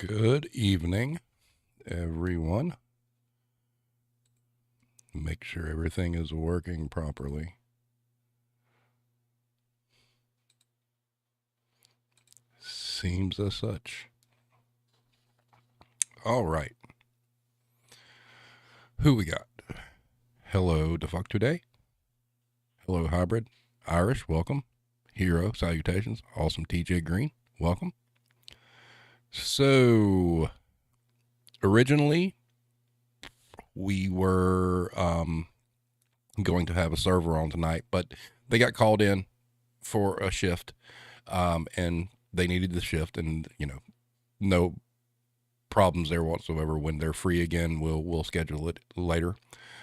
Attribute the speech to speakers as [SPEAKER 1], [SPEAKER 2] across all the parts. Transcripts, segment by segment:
[SPEAKER 1] Good evening, everyone. Make sure everything is working properly. Seems as such. All right. Who we got? Hello, DeFuck Today. Hello, Hybrid. Irish, welcome. Hero, salutations. Awesome TJ Green, welcome. So, originally, we were going to have a server on tonight, but they got called in for a shift, and they needed the shift, and no problems there whatsoever. When they're free again, we'll schedule it later,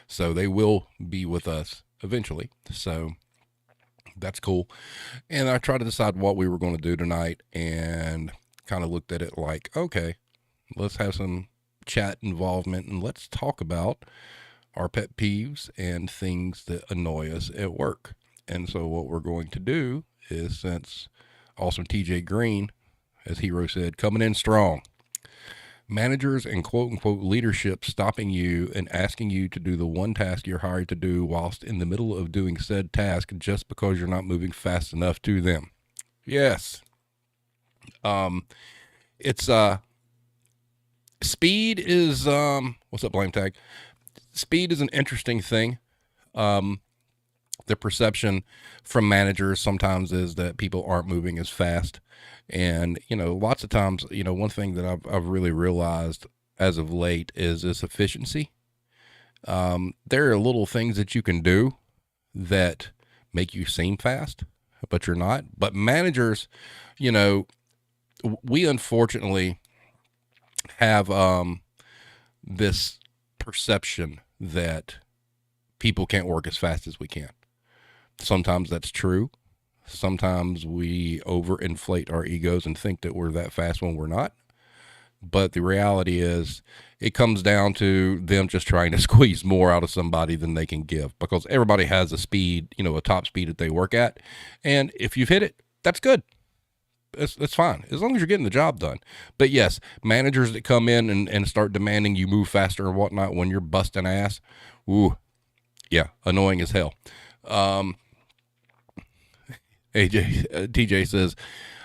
[SPEAKER 1] so they will be with us eventually. So that's cool. And I tried to decide what we were going to do tonight, and kind of looked at it like, okay, let's have some chat involvement and let's talk about our pet peeves and things that annoy us at work. And so what we're going to do is, since awesome TJ Green, as Hero said, coming in strong, managers and quote unquote leadership stopping you and asking you to do the one task you're hired to do whilst in the middle of doing said task just because you're not moving fast enough to them. Yes. It's speed is what's up, blame tag? Speed is an interesting thing. The perception from managers sometimes is that people aren't moving as fast. And, lots of times, one thing that I've really realized as of late is this efficiency. There are little things that you can do that make you seem fast, but you're not. But managers, we unfortunately have this perception that people can't work as fast as we can. Sometimes that's true. Sometimes we overinflate our egos and think that we're that fast when we're not. But the reality is, it comes down to them just trying to squeeze more out of somebody than they can give, because everybody has a speed, a top speed that they work at. And if you've hit it, that's good. That's fine, as long as you're getting the job done. But yes, managers that come in and start demanding you move faster and whatnot when you're busting ass, ooh, yeah, annoying as hell. TJ says,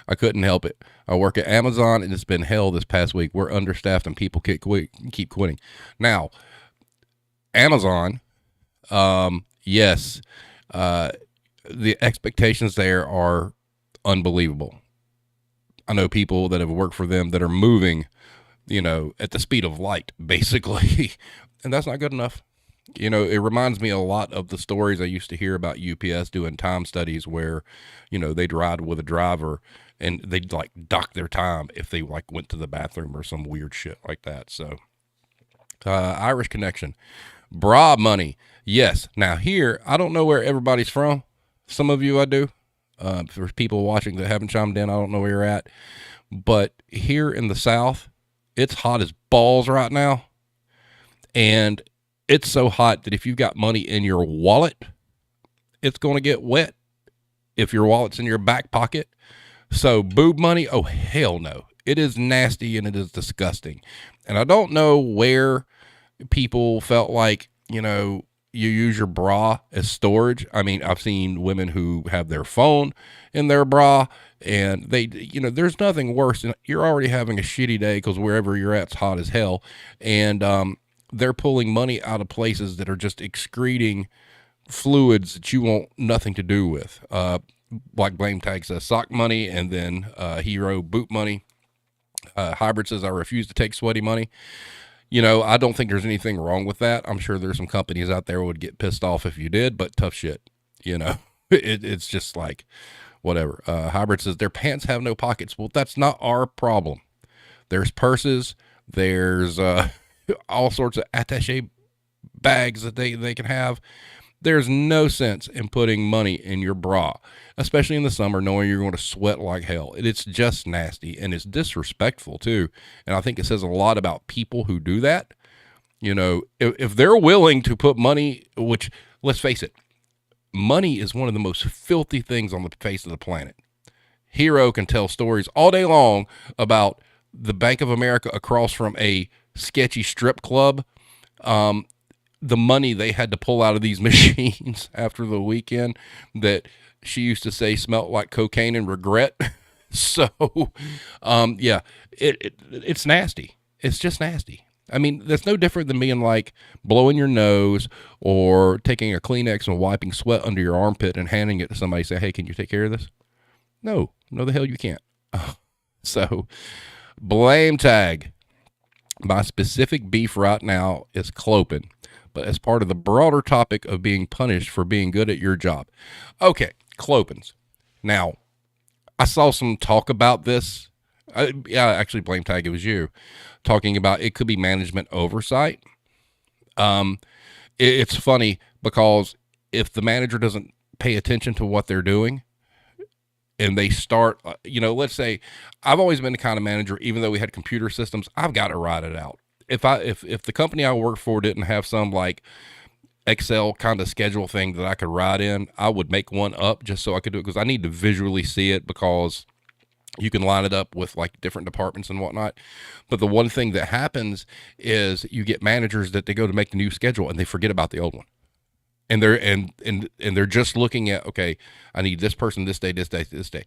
[SPEAKER 1] I couldn't help it. I work at Amazon and it's been hell this past week. We're understaffed and people keep quitting. Now, Amazon, yes, the expectations there are unbelievable. I know people that have worked for them that are moving, at the speed of light, basically, and that's not good enough. It reminds me a lot of the stories I used to hear about UPS doing time studies where, they'd ride with a driver and they'd dock their time if they went to the bathroom or some weird shit like that. So, Irish connection, bra money. Yes. Now here, I don't know where everybody's from. Some of you I do. For people watching that haven't chimed in, I don't know where you're at, but here in the South, it's hot as balls right now. And it's so hot that if you've got money in your wallet, it's going to get wet if your wallet's in your back pocket. So boob money, oh, hell no. It is nasty and it is disgusting. And I don't know where people felt like, you use your bra as storage. I mean, I've seen women who have their phone in their bra, and they, there's nothing worse than you're already having a shitty day because wherever you're at's hot as hell. And, they're pulling money out of places that are just excreting fluids that you want nothing to do with. Like blame tag says sock money, and then Hero boot money. Hybrid says I refuse to take sweaty money. I don't think there's anything wrong with that. I'm sure there's some companies out there who would get pissed off if you did, but tough shit. It's just like whatever. Hybrid says their pants have no pockets. Well, that's not our problem. There's purses. There's all sorts of attaché bags that they can have. There's no sense in putting money in your bra, especially in the summer, knowing you're going to sweat like hell. It's just nasty, and it's disrespectful too. And I think it says a lot about people who do that. If they're willing to put money, which, let's face it, money is one of the most filthy things on the face of the planet. Hero can tell stories all day long about the Bank of America across from a sketchy strip club, the money they had to pull out of these machines after the weekend that she used to say smelled like cocaine and regret. So, yeah, it's nasty. It's just nasty. I mean, that's no different than being like blowing your nose or taking a Kleenex and wiping sweat under your armpit and handing it to somebody. Say, hey, can you take care of this? No, no, the hell you can't. So, blame tag. My specific beef right now is clopen, but as part of the broader topic of being punished for being good at your job. Okay, clopens. Now, I saw some talk about this. Yeah, actually, blame tag, it was you talking about it could be management oversight. It's funny because if the manager doesn't pay attention to what they're doing, and they start, let's say I've always been the kind of manager, even though we had computer systems, I've got to write it out. If the company I work for didn't have some like Excel kind of schedule thing that I could write in, I would make one up just so I could do it, because I need to visually see it, because you can line it up with like different departments and whatnot. But the one thing that happens is you get managers that they go to make the new schedule and they forget about the old one. And they're just looking at, okay, I need this person this day, this day, this day.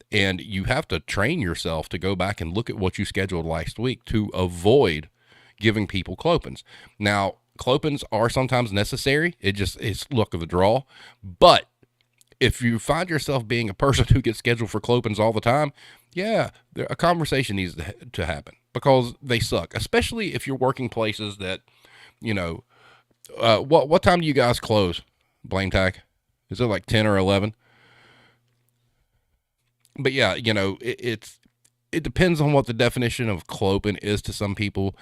[SPEAKER 1] And you have to train yourself to go back and look at what you scheduled last week to avoid giving people clopens. Now, clopens are sometimes necessary. It's luck of the draw. But if you find yourself being a person who gets scheduled for clopens all the time, yeah, a conversation needs to happen, because they suck, especially if you're working places that, what time do you guys close? Blame tag. Is it like 10 or 11? But yeah, it depends on what the definition of clopen is to some people.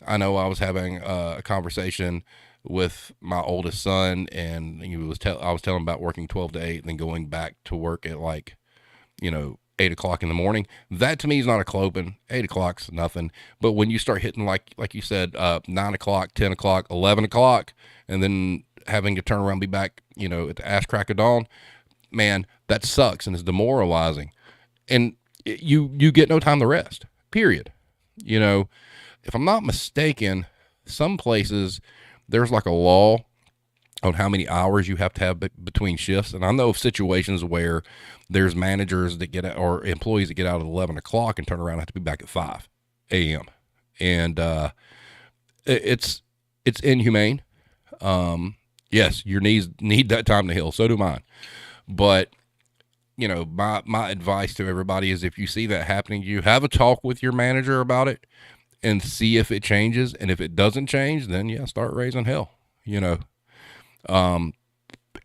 [SPEAKER 1] I know I was having a conversation with my oldest son, and I was telling him about working 12 to 8 and then going back to work at like, 8 o'clock in the morning. That to me is not a clopen. 8 o'clock's nothing. But when you start hitting like you said, 9 o'clock, 10 o'clock, 11 o'clock, and then having to turn around and be back, at the ass crack of dawn, man, that sucks and is demoralizing. And you get no time to rest, period. If I'm not mistaken, some places there's like a law on how many hours you have to have between shifts. And I know of situations where there's managers that get out, or employees that get out at 11 o'clock and turn around and have to be back at 5 a.m. And it's inhumane. Yes, your knees need that time to heal. So do mine. But my advice to everybody is, if you see that happening, you have a talk with your manager about it and see if it changes. And if it doesn't change, then yeah, start raising hell.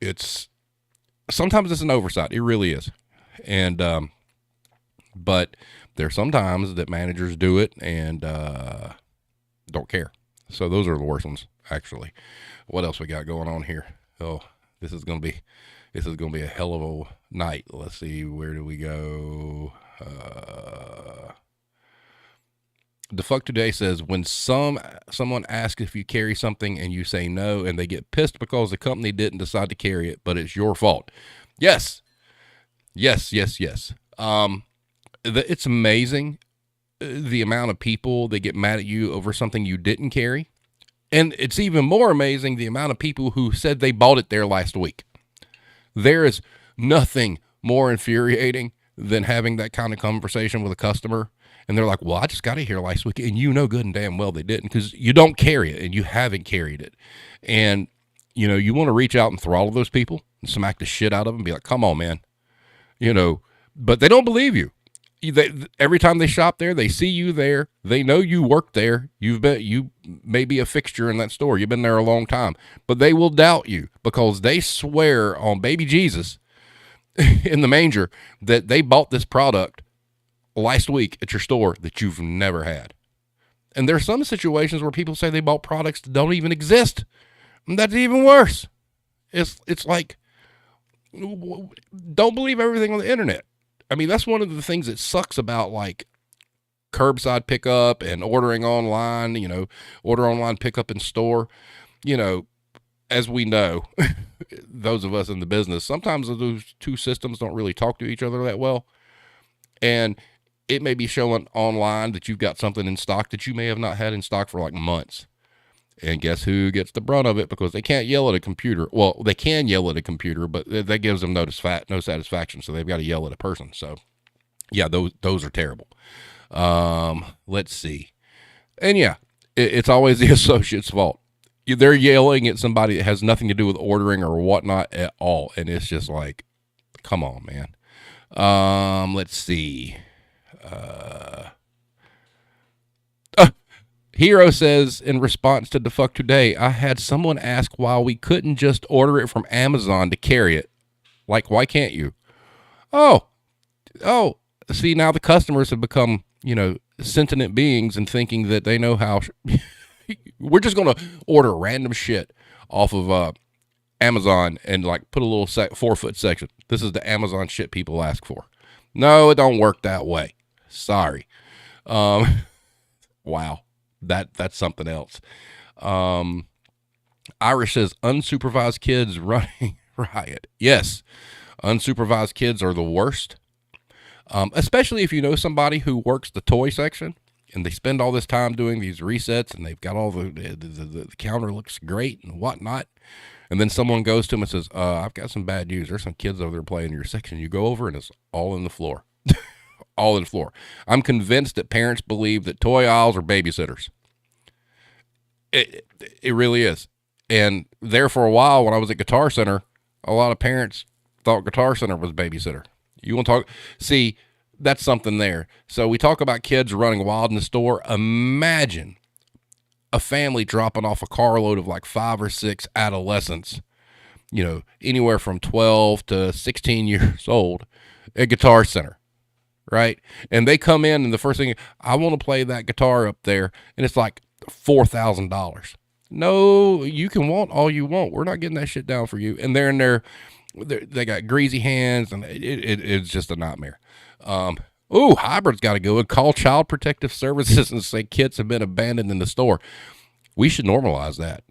[SPEAKER 1] It's sometimes it's an oversight. It really is. And, but there's sometimes that managers do it and, don't care. So those are the worst ones, actually. What else we got going on here? Oh, this is going to be a hell of a night. Let's see. Where do we go? The fuck today says, when someone asks if you carry something and you say no, and they get pissed because the company didn't decide to carry it, but it's your fault. Yes. It's amazing the amount of people that get mad at you over something you didn't carry. And it's even more amazing the amount of people who said they bought it there last week. There is nothing more infuriating than having that kind of conversation with a customer. And they're like, well, I just got it here last week. And good and damn well they didn't, because you don't carry it and you haven't carried it. And, you want to reach out and throttle those people and smack the shit out of them and be like, come on, man. But they don't believe you. Every time they shop there, they see you there. They know you work there. You may be a fixture in that store. You've been there a long time, but they will doubt you because they swear on baby Jesus in the manger that they bought this product last week at your store that you've never had. And there's some situations where people say they bought products that don't even exist. And that's even worse. It's like, don't believe everything on the internet. I mean, that's one of the things that sucks about like curbside pickup and ordering online, order online, pickup in store. As we know, those of us in the business, sometimes those two systems don't really talk to each other that well. And It may be showing online that you've got something in stock that you may have not had in stock for like months. And guess who gets the brunt of it? Because they can't yell at a computer. Well, they can yell at a computer, but that gives them no satisfaction. So they've got to yell at a person. So yeah, those are terrible. Let's see. And yeah, it's always the associate's fault. They're yelling at somebody that has nothing to do with ordering or whatnot at all. And it's just like, come on, man. Let's see. Hero says, in response to the fuck today, I had someone ask why we couldn't just order it from Amazon to carry it. Like, why can't you? Oh, see, now the customers have become, sentient beings and thinking that they know how. We're just going to order random shit off of Amazon and like put a little 4-foot section. This is the Amazon shit people ask for. No, it don't work that way. Sorry. Wow. That's something else. Irish says unsupervised kids running riot. Yes. Unsupervised kids are the worst. Especially if you know somebody who works the toy section and they spend all this time doing these resets and they've got all the counter looks great and whatnot. And then someone goes to them and says, I've got some bad news. There's some kids over there playing in your section. You go over and it's all in the floor. All in the floor. I'm convinced that parents believe that toy aisles are babysitters. It really is. And there for a while when I was at Guitar Center, a lot of parents thought Guitar Center was babysitter. You want to talk? See, that's something there. So we talk about kids running wild in the store. Imagine a family dropping off a carload of like 5 or 6 adolescents, anywhere from 12 to 16 years old at Guitar Center. Right? And they come in and the first thing, I want to play that guitar up there. And it's like $4,000. No, you can want all you want. We're not getting that shit down for you. And they're in there. They got greasy hands and it's just a nightmare. Hybrid's got to go and call Child Protective Services and say kids have been abandoned in the store. We should normalize that.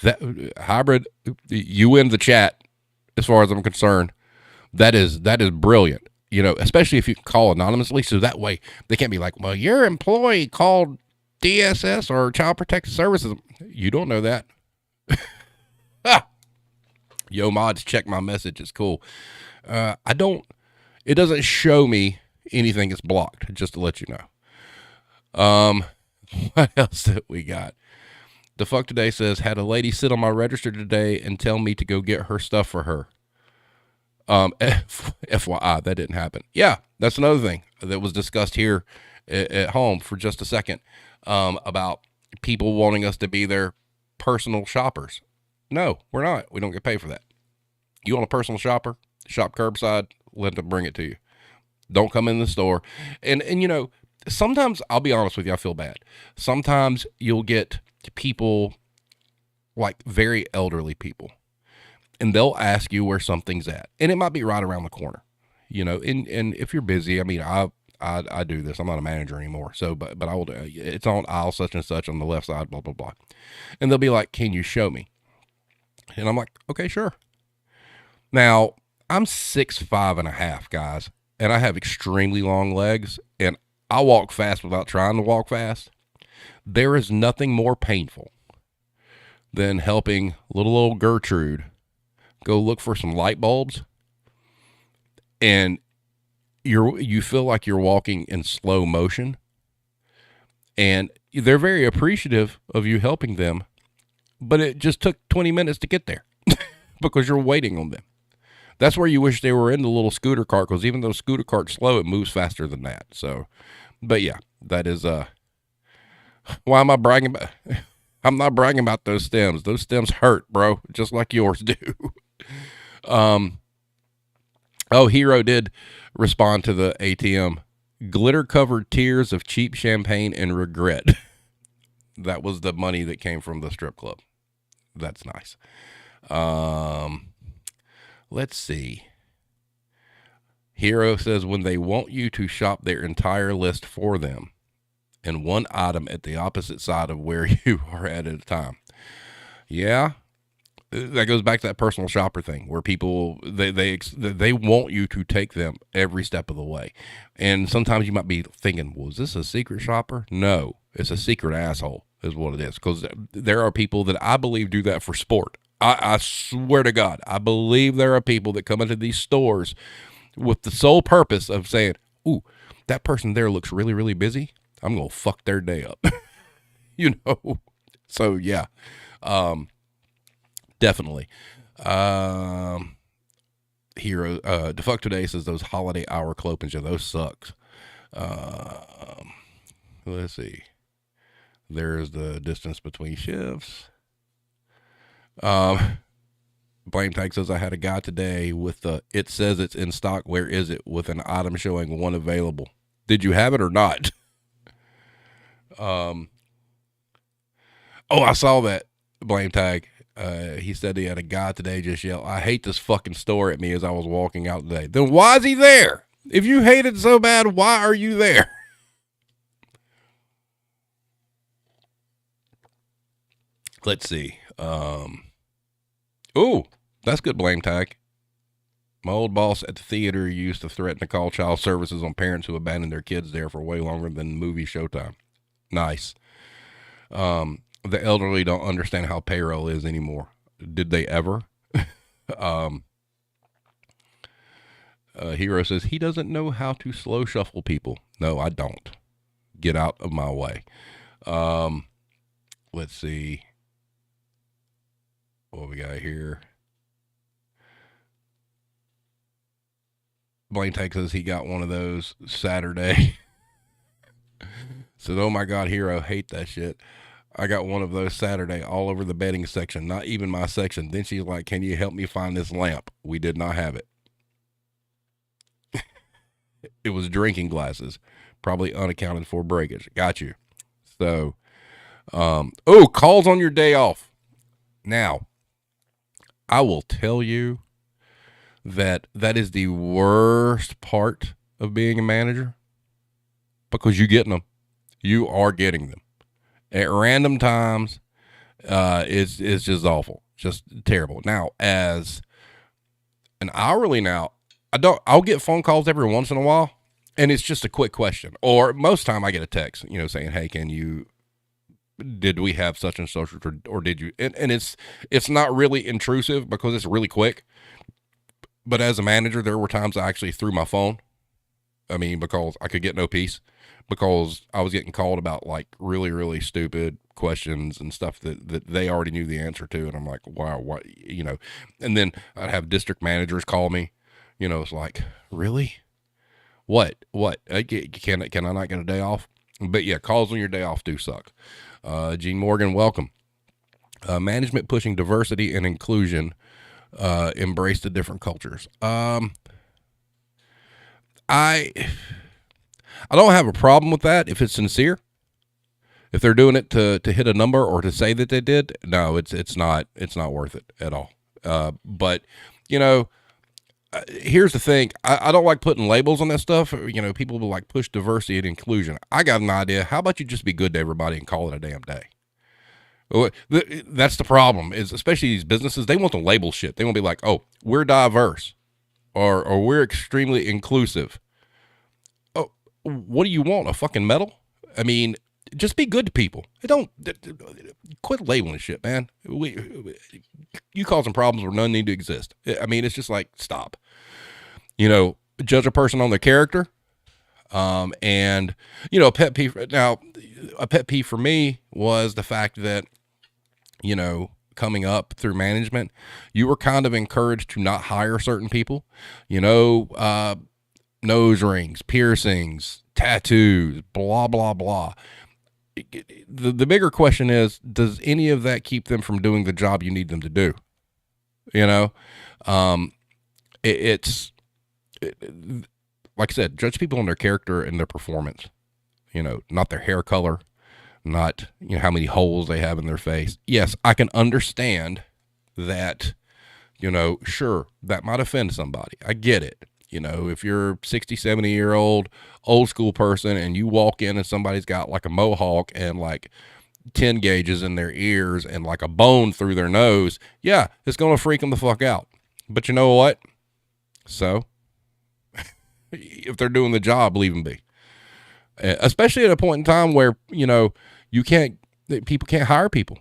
[SPEAKER 1] That Hybrid, you win the chat as far as I'm concerned. That is brilliant. Especially if you can call anonymously, so that way they can't be like, well, your employee called DSS or Child Protective Services. You don't know that. Yo, mods, check my message. It's cool. It doesn't show me anything that's blocked, just to let you know. What else that we got? The fuck today says, had a lady sit on my register today and tell me to go get her stuff for her. FYI, that didn't happen. Yeah, that's another thing that was discussed here at home for just a second, about people wanting us to be their personal shoppers. No, we're not. We don't get paid for that. You want a personal shopper? Shop curbside, let them bring it to you. Don't come in the store. And sometimes, I'll be honest with you, I feel bad. Sometimes you'll get people, like very elderly people, and they'll ask you where something's at. And it might be right around the corner, and if you're busy, I mean, I do this. I'm not a manager anymore. So, but I will, it's on aisle such and such on the left side, blah, blah, blah. And they'll be like, can you show me? And I'm like, okay, sure. Now I'm 6'5.5", guys, and I have extremely long legs and I walk fast without trying to walk fast. There is nothing more painful than helping little old Gertrude go look for some light bulbs, and you feel like you're walking in slow motion, and they're very appreciative of you helping them, but it just took 20 minutes to get there because you're waiting on them. That's where you wish they were in the little scooter cart, because even though scooter cart's slow, it moves faster than that. So, but yeah, that is, why am I bragging about, I'm not bragging about those stems. Those stems hurt, bro, just like yours do. Hero did respond to the ATM. Glitter covered tears of cheap champagne and regret. That was the money that came from the strip club. That's nice. Let's see. Hero says, when they want you to shop their entire list for them and one item at the opposite side of where you are at a time. Yeah. That goes back to that personal shopper thing where people they want you to take them every step of the way, and sometimes you might be thinking, "Well, is this a secret shopper?" No, it's a secret asshole, is what it is. Because there are people that I believe do that for sport. I swear to God, I believe there are people that come into these stores with the sole purpose of saying, "Ooh, that person there looks really, really busy. I'm gonna fuck their day up." you know. So yeah. Definitely. Hero, Defuck Today says those holiday hour clopings, yeah, those sucks. Let's see. There's the distance between shifts. Blame Tag says I had a guy today with the it says it's in stock. Where is it? With an item showing one available. Did you have it or not? Oh, I saw that. Blame Tag. He said he had a guy today just yell, "I hate this fucking store" at me as I was walking out today. Then why is he there? If you hate it so bad, why are you there? Let's see. Ooh, that's good, Blame Tag. My old boss at the theater used to threaten to call child services on parents who abandoned their kids there for way longer than movie showtime. Nice. The elderly don't understand how payroll is anymore. Did they ever? Hero says he doesn't know how to slow shuffle people. No, I don't. Get out of my way. Let's see what we got here. Blaine Texas, he got one of those Saturday. Said, "Oh my God, Hero, hate that shit. I got one of those Saturday all over the bedding section, not even my section." Then she's like, "Can you help me find this lamp?" We did not have it. It was drinking glasses, probably unaccounted for breakage. Got you. So, calls on your day off. Now, I will tell you that is the worst part of being a manager, because you're getting them. You are getting them at random times. It's just awful, just terrible. Now, as an hourly now, I'll get phone calls every once in a while, and it's just a quick question, or most time I get a text, saying, "Hey, did we have such and such, or did you?" And it's not really intrusive because it's really quick. But as a manager, there were times I actually threw my phone. I mean, because I could get no peace, because I was getting called about like really, really stupid questions and stuff that they already knew the answer to. And I'm like, wow, what, and then I'd have district managers call me, it's like, really? What? Can I not get a day off? But yeah, calls on your day off do suck. Gene Morgan, welcome. Management pushing diversity and inclusion, embrace the different cultures. I don't have a problem with that if it's sincere. If they're doing it to hit a number or to say that they did, no, it's not worth it at all. But here's the thing. I don't like putting labels on that stuff. People will like push diversity and inclusion. I got an idea. How about you just be good to everybody and call it a damn day? That's the problem, is especially these businesses, they want to label shit. They want to be like, "Oh, we're diverse," or "We're extremely inclusive." Oh, what do you want? A fucking medal? I mean, just be good to people. Don't quit labeling shit, man. You causing problems where none need to exist. I mean, it's just like, stop. Judge a person on their character. And a pet peeve. Now, a pet peeve for me was the fact that, coming up through management, you were kind of encouraged to not hire certain people, nose rings, piercings, tattoos, blah, blah, blah. The bigger question is, does any of that keep them from doing the job you need them to do? It's like I said, judge people on their character and their performance, not their hair color, not, how many holes they have in their face. Yes, I can understand that, sure, that might offend somebody. I get it. If you're 60, 70-year-old, old school person and you walk in and somebody's got like a mohawk and like 10 gauges in their ears and like a bone through their nose, yeah, it's going to freak them the fuck out. But you know what? So if they're doing the job, leave them be. Especially at a point in time where, you can't, people can't hire people.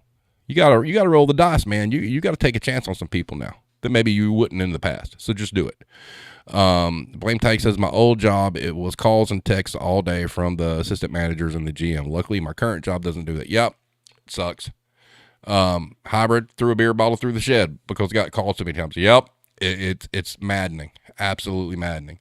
[SPEAKER 1] You gotta roll the dice, man. You gotta take a chance on some people now that maybe you wouldn't in the past. So just do it. Blame Tag says my old job, it was calls and texts all day from the assistant managers and the GM. Luckily my current job doesn't do that. Yep. It sucks. Hybrid threw a beer bottle through the shed because it got called so many times. Yep. It's maddening. Absolutely maddening.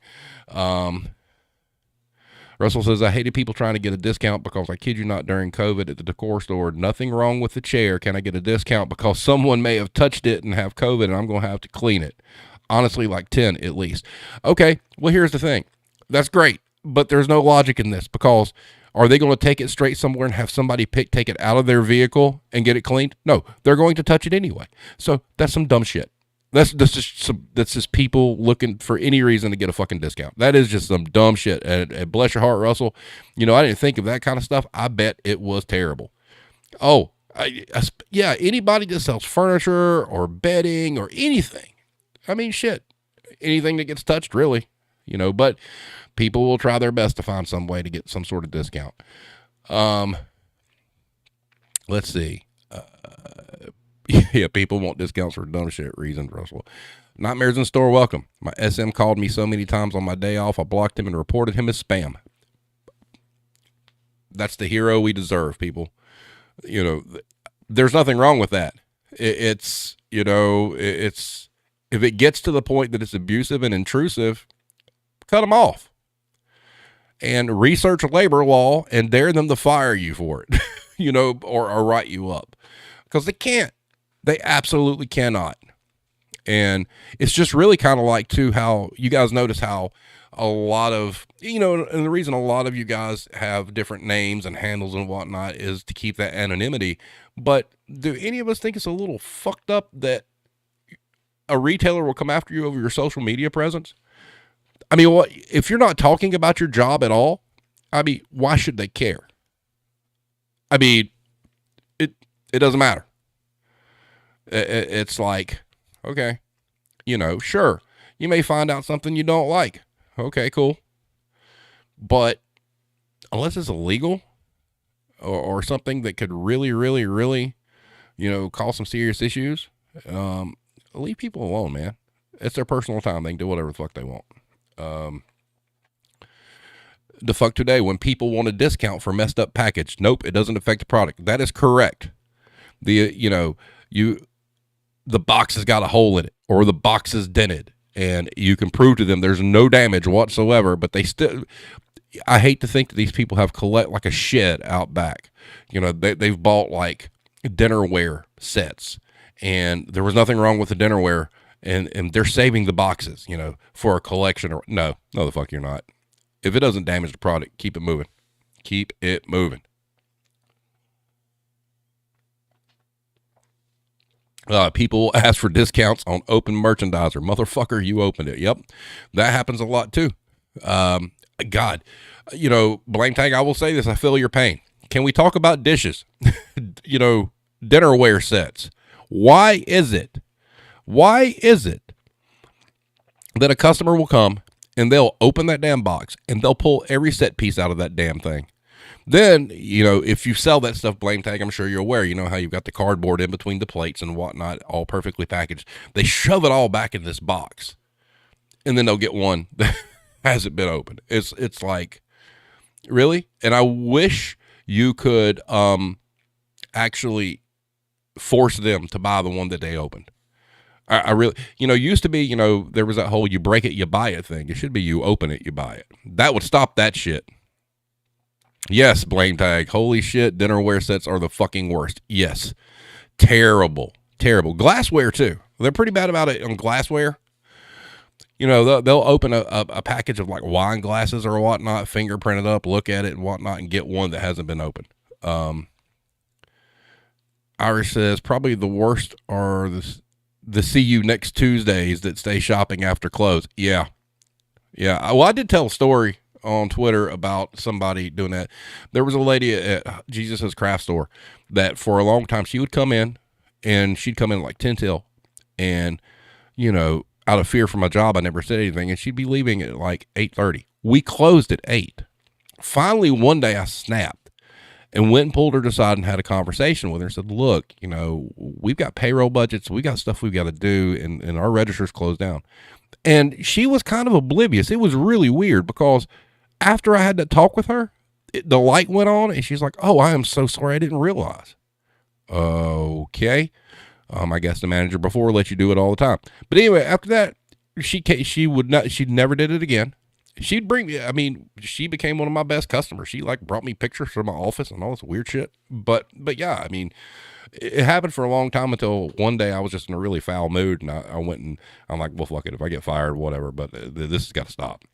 [SPEAKER 1] Russell says, I hated people trying to get a discount because I kid you not during COVID at the decor store, nothing wrong with the chair. Can I get a discount because someone may have touched it and have COVID and I'm going to have to clean it? Honestly, like 10 at least. Okay, well, here's the thing. That's great, but there's no logic in this because are they going to take it straight somewhere and have somebody take it out of their vehicle and get it cleaned? No, they're going to touch it anyway. So that's some dumb shit. That's just people looking for any reason to get a fucking discount. That is just some dumb shit. And bless your heart, Russell. I didn't think of that kind of stuff. I bet it was terrible. Oh, yeah, anybody that sells furniture or bedding or anything. I mean, shit, anything that gets touched, really, but people will try their best to find some way to get some sort of discount. Let's see. Yeah, people want discounts for dumb shit reasons, Russell. Nightmares in store, welcome. My SM called me so many times on my day off, I blocked him and reported him as spam. That's the hero we deserve, people. There's nothing wrong with that. It's if it gets to the point that it's abusive and intrusive, cut them off. And research labor law and dare them to fire you for it, or write you up. Because they can't. They absolutely cannot. And it's just really kind of like, too, how you guys notice how a lot of, and the reason a lot of you guys have different names and handles and whatnot is to keep that anonymity. But do any of us think it's a little fucked up that a retailer will come after you over your social media presence? I mean, what if you're not talking about your job at all? I mean, why should they care? I mean, it doesn't matter. It's like, okay, sure, you may find out something you don't like. Okay, cool. But unless it's illegal or something that could really, really, really, cause some serious issues, leave people alone, man. It's their personal time. They can do whatever the fuck they want. The fuck today when people want a discount for messed up package. Nope, it doesn't affect the product. That is correct. The box has got a hole in it or the box is dented and you can prove to them there's no damage whatsoever, but they still, I hate to think that these people have collect like a shed out back. They've bought like dinnerware sets and there was nothing wrong with the dinnerware and they're saving the boxes, for a collection or no, the fuck you're not. If it doesn't damage the product, keep it moving. Keep it moving. People ask for discounts on open merchandiser. Motherfucker, you opened it. Yep. That happens a lot too. God, Blame Tag, I will say this. I feel your pain. Can we talk about dishes? Dinnerware sets. Why is it that a customer will come and they'll open that damn box and they'll pull every set piece out of that damn thing? Then, if you sell that stuff, Blame Tag, I'm sure you're aware, how you've got the cardboard in between the plates and whatnot, all perfectly packaged. They shove it all back in this box and then they'll get one that hasn't been opened. It's like, really? And I wish you could, actually force them to buy the one that they opened. I really, used to be, there was that whole, you break it, you buy it thing. It should be you open it, you buy it. That would stop that shit. Yes, Blame Tag. Holy shit, dinnerware sets are the fucking worst. Yes. Terrible. Glassware, too. They're pretty bad about it on glassware. They'll open a package of like wine glasses or whatnot, fingerprint it up, look at it and whatnot, and get one that hasn't been opened. Irish says, probably the worst are the see you next Tuesdays that stay shopping after close. Yeah. Well, I did tell a story on Twitter about somebody doing that. There was a lady at Jesus's craft store that for a long time she would come in, and she'd come in like 10 till, and out of fear for my job, I never said anything, and she'd be leaving at like 8:30. We closed at 8. Finally, one day I snapped and went and pulled her aside and had a conversation with her and said, look, we've got payroll budgets. We got stuff we've got to do, and our register's closed down. And she was kind of oblivious. It was really weird because after I had that talk with her, the light went on and she's like, oh, I am so sorry. I didn't realize. Okay. I guess the manager before let you do it all the time. But anyway, after that, she never did it again. She'd bring me, she became one of my best customers. She like brought me pictures from my office and all this weird shit. But yeah, it happened for a long time until one day I was just in a really foul mood, and I went and I'm like, well, fuck it. If I get fired, whatever, but this has got to stop.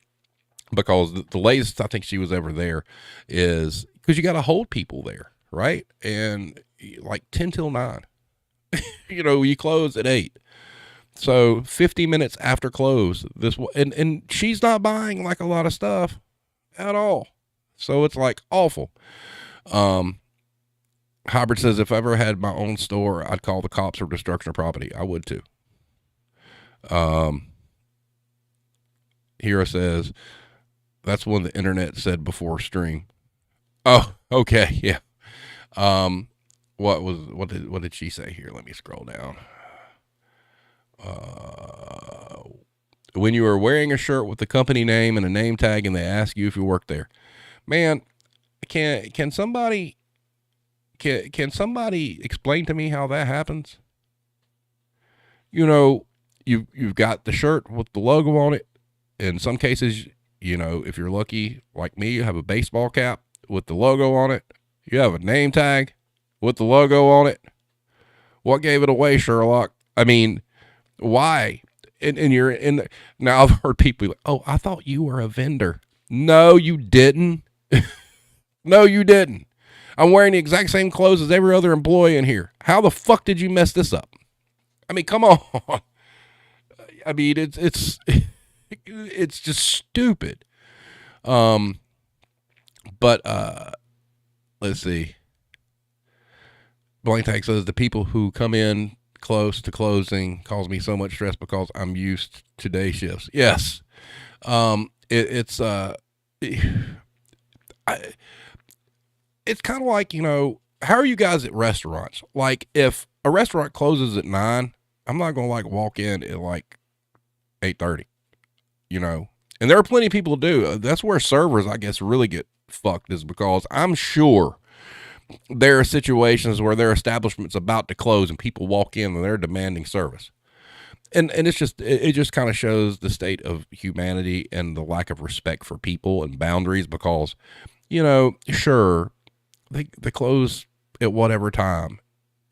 [SPEAKER 1] Because the latest I think she was ever there is because you got to hold people there, right? And like 10 till 9, you close at 8. So 50 minutes after close, and she's not buying like a lot of stuff at all. So it's like awful. Hybrid says, if I ever had my own store, I'd call the cops for destruction of property. I would too. Hero says, that's when the internet said before stream. Oh, okay. Yeah. What did she say here? Let me scroll down. When you are wearing a shirt with the company name and a name tag and they ask you if you work there, man, can somebody explain to me how that happens? You've got the shirt with the logo on it. In some cases, if you're lucky like me, you have a baseball cap with the logo on it. You have a name tag with the logo on it. What gave it away, Sherlock? Why? And you're in now I've heard people like, oh, I thought you were a vendor. No, you didn't. No, you didn't. I'm wearing the exact same clothes as every other employee in here. How the fuck did you mess this up? Come on. It's it's just stupid. But let's see. Blank Tag says the people who come in close to closing cause me so much stress because I'm used to day shifts. Yes. It's kind of like, how are you guys at restaurants? Like if a restaurant closes at 9, I'm not going to like walk in at like 8:30, and there are plenty of people who do. That's where servers, I guess, really get fucked, is because I'm sure there are situations where their establishment's about to close and people walk in and they're demanding service. And it just kind of shows the state of humanity and the lack of respect for people and boundaries because, sure, they close at whatever time.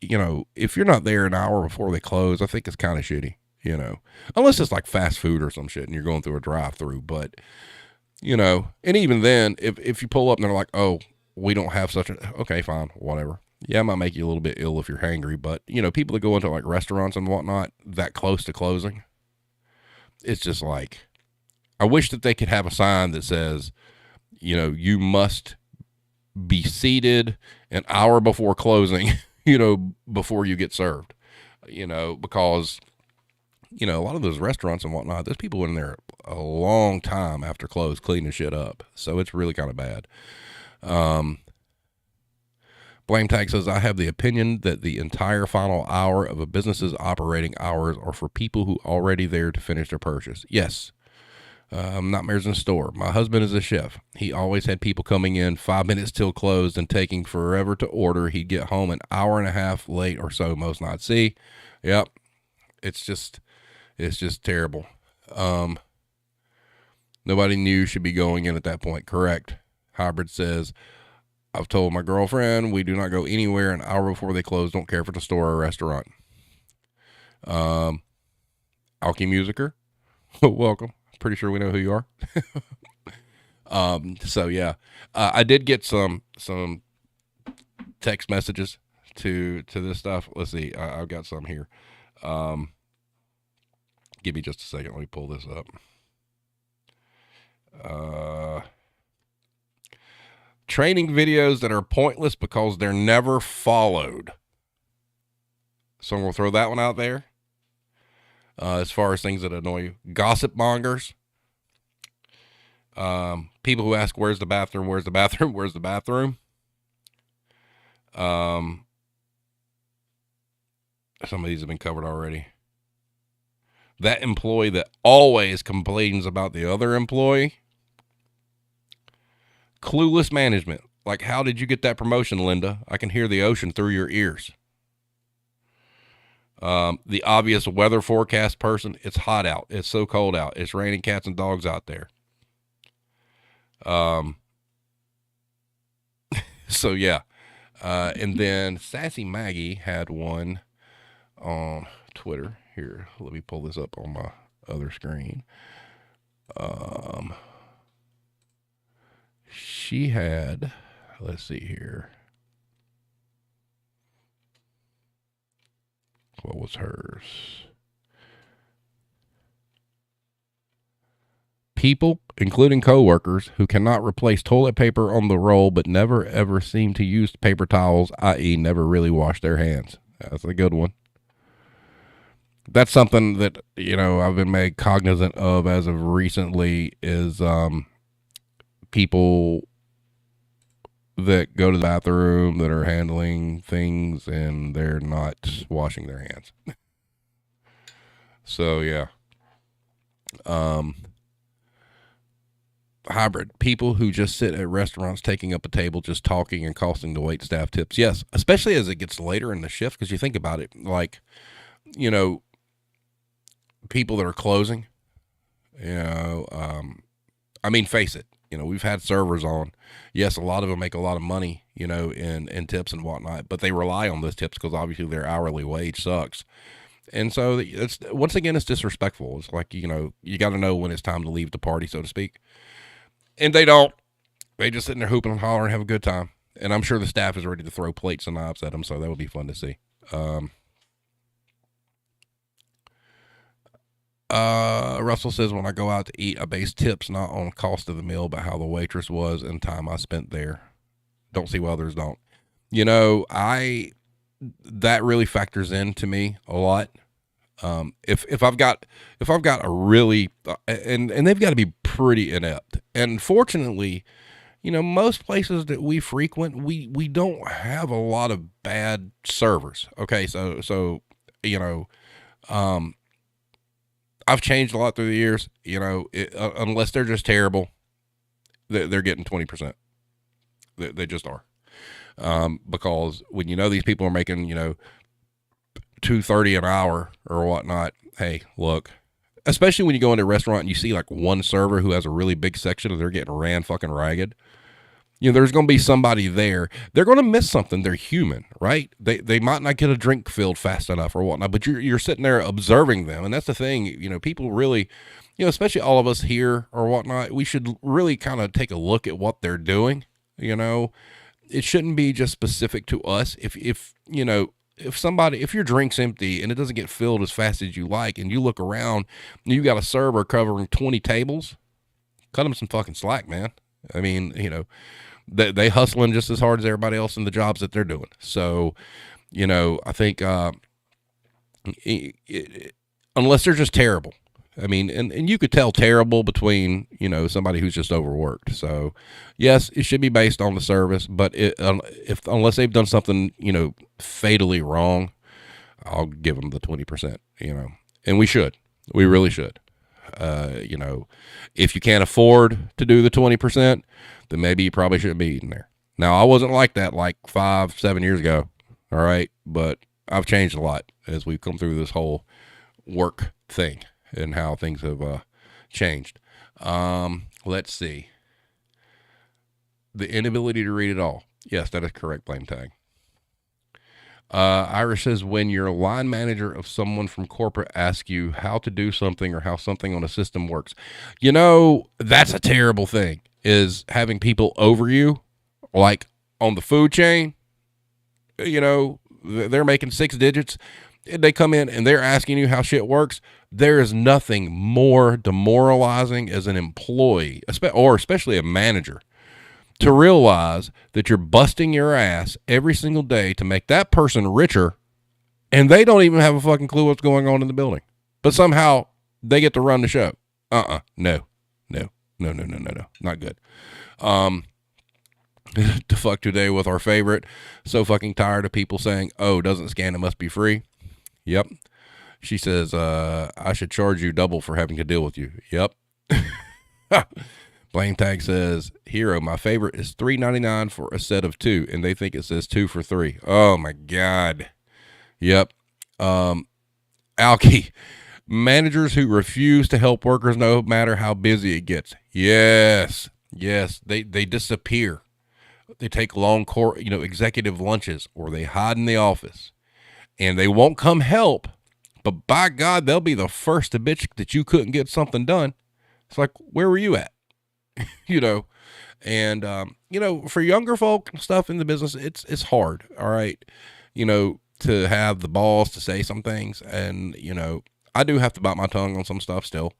[SPEAKER 1] If you're not there an hour before they close, I think it's kind of shitty, unless it's like fast food or some shit and you're going through a drive-through. But, and even then, if you pull up and they're like, oh, we don't have okay, fine, whatever. Yeah, it might make you a little bit ill if you're hangry, but people that go into like restaurants and whatnot that close to closing, it's just like, I wish that they could have a sign that says, you must be seated an hour before closing, before you get served, because, a lot of those restaurants and whatnot, there's people in there a long time after close cleaning shit up. So it's really kind of bad. Blame Tag says, I have the opinion that the entire final hour of a business's operating hours are for people who are already there to finish their purchase. Yes. Nightmares in the store. My husband is a chef. He always had people coming in 5 minutes till closed and taking forever to order. He'd get home an hour and a half late or so most nights. See? Yep. It's just terrible. Nobody new should be going in at that point. Correct. Hybrid says, I've told my girlfriend we do not go anywhere an hour before they close. Don't care if it's a store or a restaurant. Alky Musicer, welcome. Pretty sure we know who you are. So yeah, I did get some text messages to this stuff. Let's see. I've got some here. Give me just a second. Let me pull this up. training videos that are pointless because they're never followed. So I'm going to throw that one out there. As far as things that annoy you, gossip mongers, people who ask, where's the bathroom, where's the bathroom, where's the bathroom. Some of these have been covered already. That employee that always complains about the other employee. Clueless management. Like, how did you get that promotion, Linda? I can hear the ocean through your ears. The obvious weather forecast person. It's hot out. It's so cold out. It's raining cats and dogs out there. So yeah. And then Sassy Maggie had one on Twitter. Here, let me pull this up on my other screen. She had, let's see here. What was hers? People, including coworkers, who cannot replace toilet paper on the roll but never ever seem to use paper towels, i.e. never really wash their hands. That's a good one. That's something that, I've been made cognizant of as of recently is people that go to the bathroom that are handling things and they're not washing their hands. So, yeah. Hybrid. People who just sit at restaurants taking up a table, just talking and costing the wait staff tips. Yes, especially as it gets later in the shift, because you think about it, like, people that are closing, face it, we've had servers on. Yes, a lot of them make a lot of money, in tips and whatnot, but they rely on those tips because obviously their hourly wage sucks. And so it's, once again, it's disrespectful. It's like, you got to know when it's time to leave the party, so to speak. And they don't. They just sit there hooping and hollering and have a good time. And I'm sure the staff is ready to throw plates and knives at them, so that would be fun to see. Russell says, when I go out to eat, I base tips not on cost of the meal, but how the waitress was and time I spent there. Don't see why others don't. That really factors into me a lot. If I've got a really, and they've got to be pretty inept. And fortunately, most places that we frequent, we don't have a lot of bad servers. Okay. So, I've changed a lot through the years, unless they're just terrible, they're getting 20%. They just are. Because when these people are making, $2.30 an hour or whatnot, hey, look, especially when you go into a restaurant and you see like one server who has a really big section and they're getting ran fucking ragged. There's going to be somebody there. They're going to miss something. They're human, right? They might not get a drink filled fast enough or whatnot, but you're sitting there observing them. And that's the thing, people really, especially all of us here or whatnot, we should really kind of take a look at what they're doing. It shouldn't be just specific to us. If your drink's empty and it doesn't get filled as fast as you like, and you look around and you got a server covering 20 tables, cut them some fucking slack, man. I mean, they hustling just as hard as everybody else in the jobs that they're doing. So, I think, unless they're just terrible, I mean, and you could tell terrible between, somebody who's just overworked. So yes, it should be based on the service, but unless they've done something, fatally wrong, I'll give them the 20%, and we really should. If you can't afford to do the 20%, then maybe you probably shouldn't be eating there. Now, I wasn't like that like 5-7 years ago. All right. But I've changed a lot as we've come through this whole work thing and how things have changed. Let's see. The inability to read it all. Yes, that is correct. Blame tag. Irish says, when your line manager of someone from corporate asks you how to do something or how something on a system works, that's a terrible thing, is having people over you, like on the food chain, they're making 6 digits. They come in and they're asking you how shit works. There is nothing more demoralizing as an employee, or especially a manager, to realize that you're busting your ass every single day to make that person richer, and they don't even have a fucking clue what's going on in the building. But somehow they get to run the show. No. Not good. To fuck today with our favorite. So fucking tired of people saying, oh, doesn't scan, it must be free. Yep. She says, I should charge you double for having to deal with you. Yep. Blame Tag says, Hero, my favorite is $3.99 for a set of 2, and they think it says 2 for 3. Oh my God. Yep. Alki, managers who refuse to help workers no matter how busy it gets. Yes. They disappear. They take long executive lunches, or they hide in the office, and they won't come help. But by God, they'll be the first to bitch that you couldn't get something done. It's like, where were you at? And, for younger folk and stuff in the business, it's hard. All right. To have the balls to say some things. And, I do have to bite my tongue on some stuff still,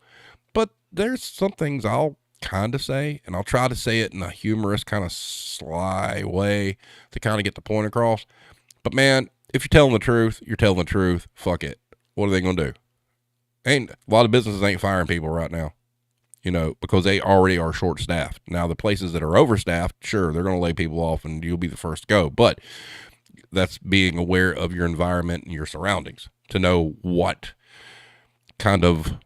[SPEAKER 1] but there's some things I'll kind of say, and I'll try to say it in a humorous kind of sly way to kind of get the point across. But man, if you're telling the truth, you're telling the truth. Fuck it. What are they going to do? A lot of businesses ain't firing people right now. Because they already are short staffed. Now the places that are overstaffed, sure, they're going to lay people off and you'll be the first to go. But that's being aware of your environment and your surroundings to know what kind of,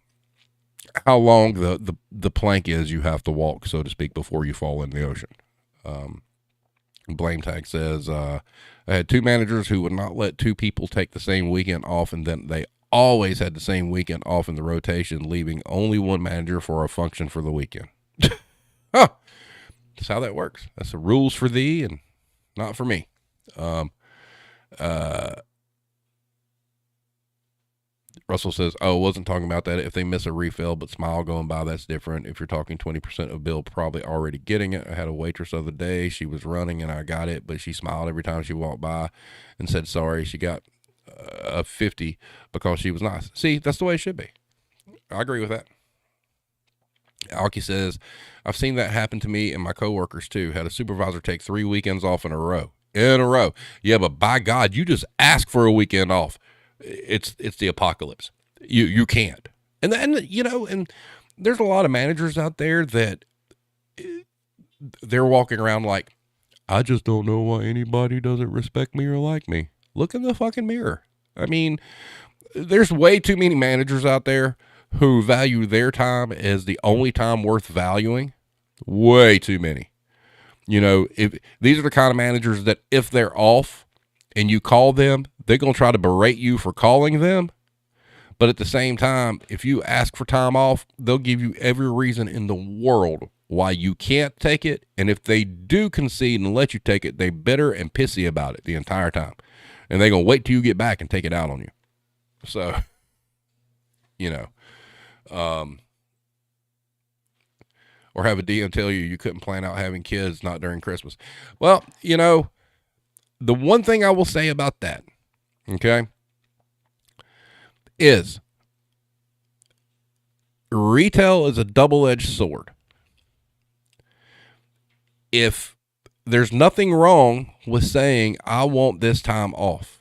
[SPEAKER 1] how long the plank is you have to walk, so to speak, before you fall in the ocean. Blame Tag says, I had 2 managers who would not let 2 people take the same weekend off, and then they always had the same weekend off in the rotation, leaving only one manager for a function for the weekend. Huh. That's how that works. That's the rules for thee and not for me. Russell says, oh, wasn't talking about that. If they miss a refill but smile going by, that's different. If you're talking 20% of bill, probably already getting it. I had a waitress the other day. She was running and I got it, but she smiled every time she walked by and said sorry. She got a 50 because she was nice. See, that's the way it should be. I agree with that. Alki says, I've seen that happen to me and my coworkers too. Had a supervisor take 3 weekends off in a row. Yeah, but by God, you just ask for a weekend off. It's the apocalypse. You can't. And there's a lot of managers out there that they're walking around like, I just don't know why anybody doesn't respect me or like me. Look in the fucking mirror. I mean, there's way too many managers out there who value their time as the only time worth valuing. Way too many. If these are the kind of managers that if they're off and you call them, they're going to try to berate you for calling them. But at the same time, if you ask for time off, they'll give you every reason in the world why you can't take it. And if they do concede and let you take it, they bitter and pissy about it the entire time. And they're going to wait till you get back and take it out on you. So, or have a DM tell you couldn't plan out having kids, not during Christmas. Well, the one thing I will say about that, okay, is retail is a double-edged sword. If there's nothing wrong with saying, I want this time off.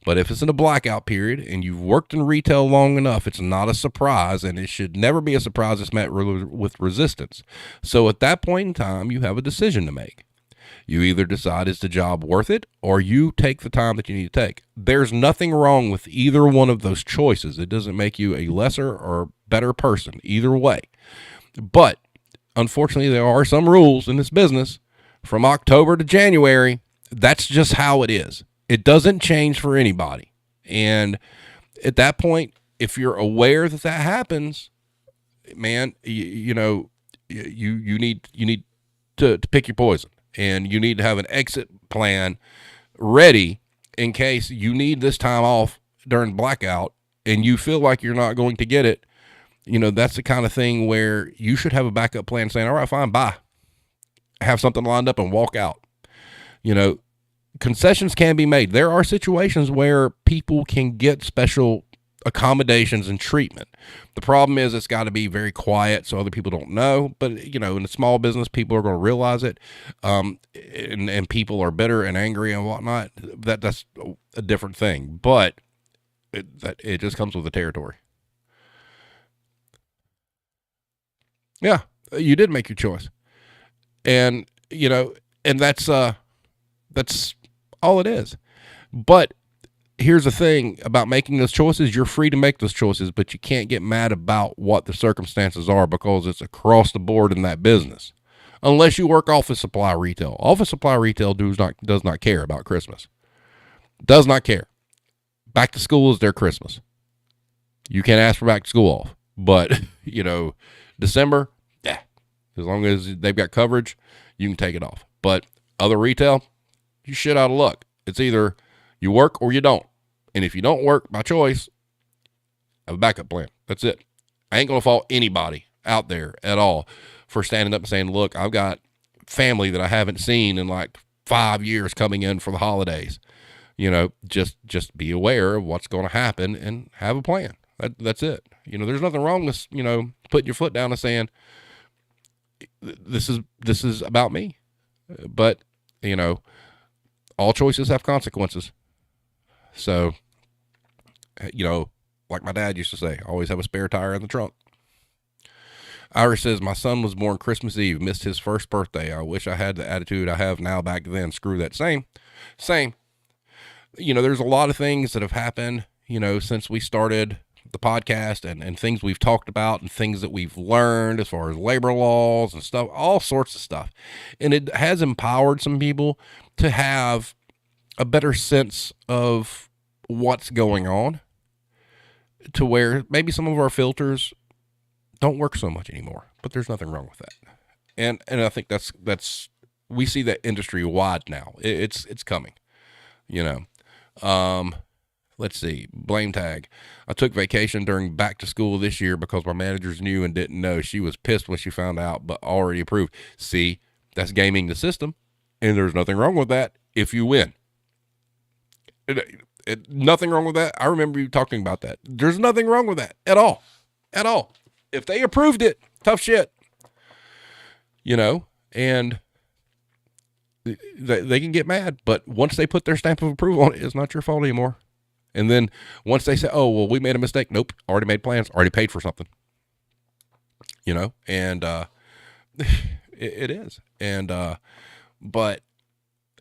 [SPEAKER 1] But if it's in a blackout period and you've worked in retail long enough, it's not a surprise, and it should never be a surprise it's met with resistance. So at that point in time, you have a decision to make. You either decide, is the job worth it, or you take the time that you need to take. There's nothing wrong with either one of those choices. It doesn't make you a lesser or better person either way. But unfortunately, there are some rules in this business from October to January. That's just how it is. It doesn't change for anybody. And at that point, if you're aware that that happens, man, you need to pick your poison. And you need to have an exit plan ready in case you need this time off during blackout and you feel like you're not going to get it. That's the kind of thing where you should have a backup plan saying, all right, fine, bye. Have something lined up and walk out. Concessions can be made. There are situations where people can get special accommodations and treatment. The problem is it's got to be very quiet so other people don't know. But, you know, in a small business, people are going to realize it. And people are bitter and angry and whatnot. That's a different thing. But it just comes with the territory. Yeah, you did make your choice. And, you know, and that's all it is. But here's the thing about making those choices. You're free to make those choices, but you can't get mad about what the circumstances are because it's across the board in that business. Unless you work office supply retail. Office supply retail does not care about Christmas. Does not care. Back to school is their Christmas. You can't ask for back to school off. But, you know, December, yeah. As long as they've got coverage, you can take it off. But other retail, you shit out of luck. It's either you work or you don't. And if you don't work by choice, have a backup plan. That's it. I ain't going to fault anybody out there at all for standing up and saying, look, I've got family that I haven't seen in like 5 years coming in for the holidays. You know, just be aware of what's going to happen and have a plan. That's it. You know, there's nothing wrong with, you know, putting your foot down and saying, this is about me. But, you know, all choices have consequences. So, you know, like my dad used to say, always have a spare tire in the trunk. Irish says, my son was born Christmas Eve, missed his first birthday. I wish I had the attitude I have now back then. Screw that. Same. You know, there's a lot of things that have happened, you know, since we started the podcast and things we've talked about and things that we've learned as far as labor laws and stuff, all sorts of stuff. And it has empowered some people to have a better sense of what's going on, to where maybe some of our filters don't work so much anymore, but there's nothing wrong with that. And I think that's we see that industry wide now. It's coming, you know. Let's see, blame tag. I took vacation during back to school this year because my managers knew and didn't know. She was pissed when she found out, but already approved. See, that's gaming the system, and there's nothing wrong with that if you win. Nothing wrong with that. I remember you talking about that. There's nothing wrong with that at all. At all. If they approved it, tough shit. You know, and they can get mad, but once they put their stamp of approval on it, it's not your fault anymore. And then once they say, oh, well, we made a mistake. Nope. Already made plans. Already paid for something. You know, and it is. And but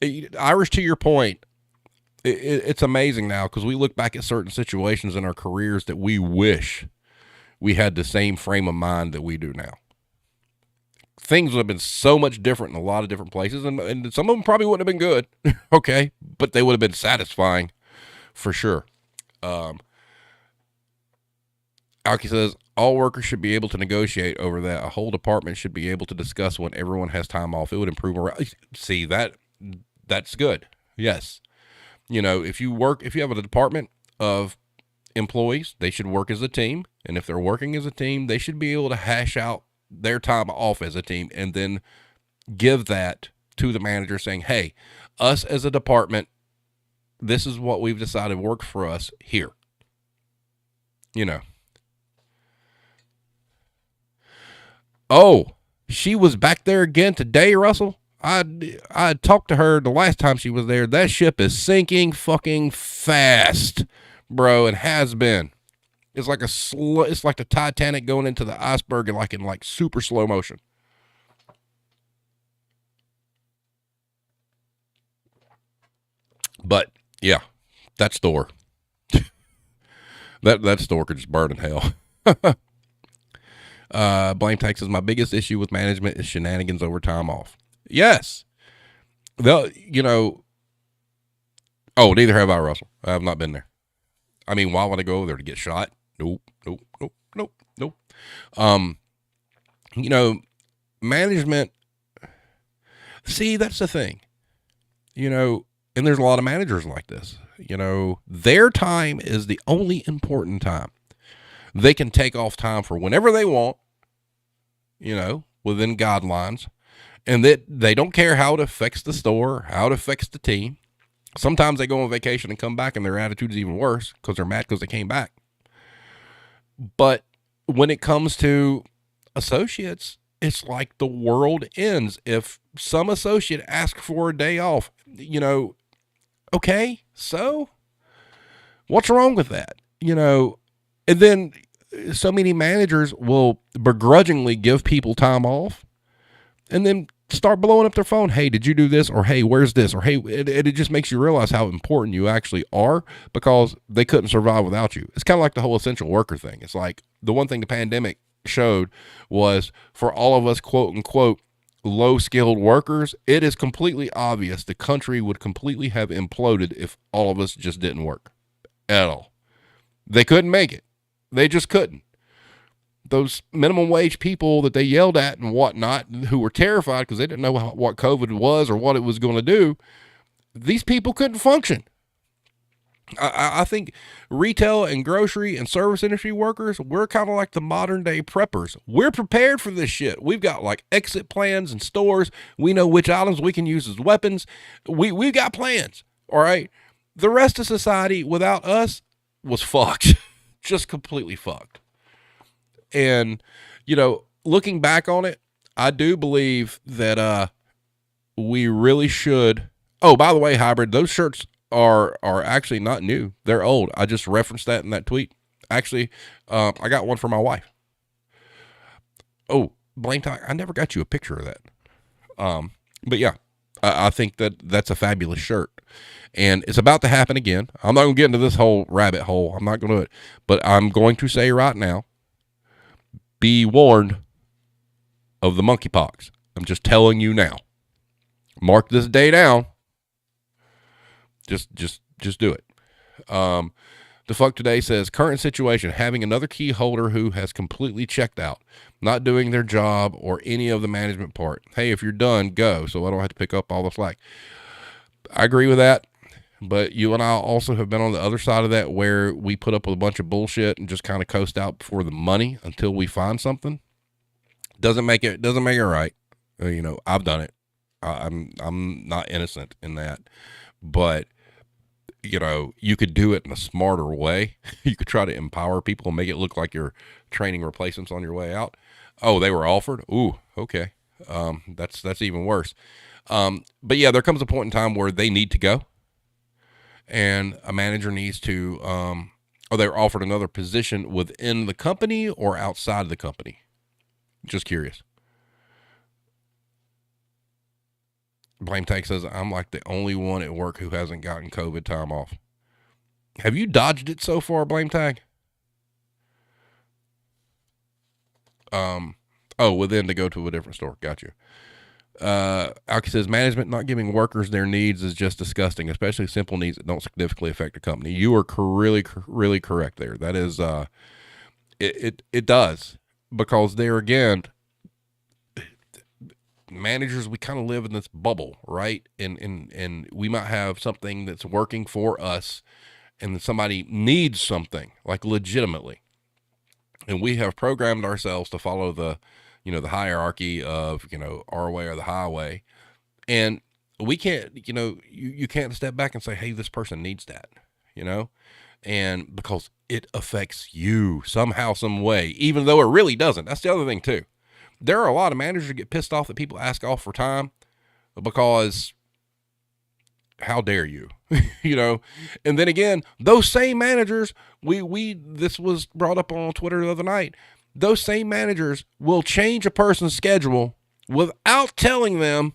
[SPEAKER 1] Irish, to your point, it's amazing now because we look back at certain situations in our careers that we wish we had the same frame of mind that we do now. Things would have been so much different in a lot of different places, and some of them probably wouldn't have been good, okay, but they would have been satisfying for sure. Alki says, all workers should be able to negotiate over that. A whole department should be able to discuss when everyone has time off. It would improve morale. See, that's good. Yes. You know, if you have a department of employees, they should work as a team. And if they're working as a team, they should be able to hash out their time off as a team and then give that to the manager saying, hey, us as a department, this is what we've decided works for us here. You know. Oh, she was back there again today, Russell. I talked to her the last time she was there. That ship is sinking fucking fast, bro, and has been. It's like it's like the Titanic going into the iceberg in super slow motion. But yeah, that store. that store could just burn in hell. Blame Tech says, my biggest issue with management is shenanigans over time off. Yes. You know, oh, neither have I, Russell. I have not been there. I mean, why would I go over there to get shot? Nope. You know, management, see, that's the thing, you know, and there's a lot of managers like this, you know, their time is the only important time. They can take off time for whenever they want, you know, within guidelines, and that they don't care how it affects the store, how it affects the team. Sometimes they go on vacation and come back and their attitude is even worse because they're mad because they came back. But when it comes to associates, it's like the world ends if some associate asks for a day off. Okay, so what's wrong with that? And then so many managers will begrudgingly give people time off and then start blowing up their phone. Hey, did you do this? Or hey, where's this? Or hey, it just makes you realize how important you actually are because they couldn't survive without you. It's kind of like the whole essential worker thing. It's like the one thing the pandemic showed was for all of us, quote unquote, low skilled workers, it is completely obvious the country would completely have imploded if all of us just didn't work at all. They couldn't make it. They just couldn't. Those minimum wage people that they yelled at and whatnot, who were terrified because they didn't know what COVID was or what it was going to do, these people couldn't function. I think retail and grocery and service industry workers, we're kind of like the modern day preppers. We're prepared for this shit. We've got like exit plans and stores. We know which items we can use as weapons. We've got plans. All right. The rest of society without us was fucked. Just completely fucked. And, looking back on it, I do believe that we really should. Oh, by the way, hybrid, those shirts are actually not new. They're old. I just referenced that in that tweet. Actually, I got one for my wife. Oh, Blame Talk, I never got you a picture of that. But yeah, I think that's a fabulous shirt. And it's about to happen again. I'm not going to get into this whole rabbit hole. I'm not going to do it. But I'm going to say right now, be warned of the monkeypox. I'm just telling you now. Mark this day down. Just do it. The fuck today says current situation, having another key holder who has completely checked out, not doing their job or any of the management part. Hey, if you're done, go. So I don't have to pick up all the slack. I agree with that. But you and I also have been on the other side of that where we put up with a bunch of bullshit and just kind of coast out for the money until we find something. Doesn't make it right. I've done it. I'm not innocent in that, but you could do it in a smarter way. You could try to empower people and make it look like you're training replacements on your way out. Oh, they were offered. Ooh, okay. That's even worse. But yeah, there comes a point in time where they need to go. And a manager needs to, or they're offered another position within the company or outside of the company. Just curious. Blame Tank says, I'm like the only one at work who hasn't gotten COVID time off. Have you dodged it so far, Blame Tag? Within to go to a different store. Got you. Alki says, management not giving workers their needs is just disgusting, especially simple needs that don't significantly affect the company. You are really correct there. That is, it does, because there again, managers, we kind of live in this bubble, right? And we might have something that's working for us and somebody needs something like legitimately. And we have programmed ourselves to follow the hierarchy of, our way or the highway. And we can't, you can't step back and say, hey, this person needs that, and because it affects you somehow, some way, even though it really doesn't. That's the other thing too. There are a lot of managers that get pissed off that people ask off for time because how dare you, and then again, those same managers, this was brought up on Twitter the other night. Those same managers will change a person's schedule without telling them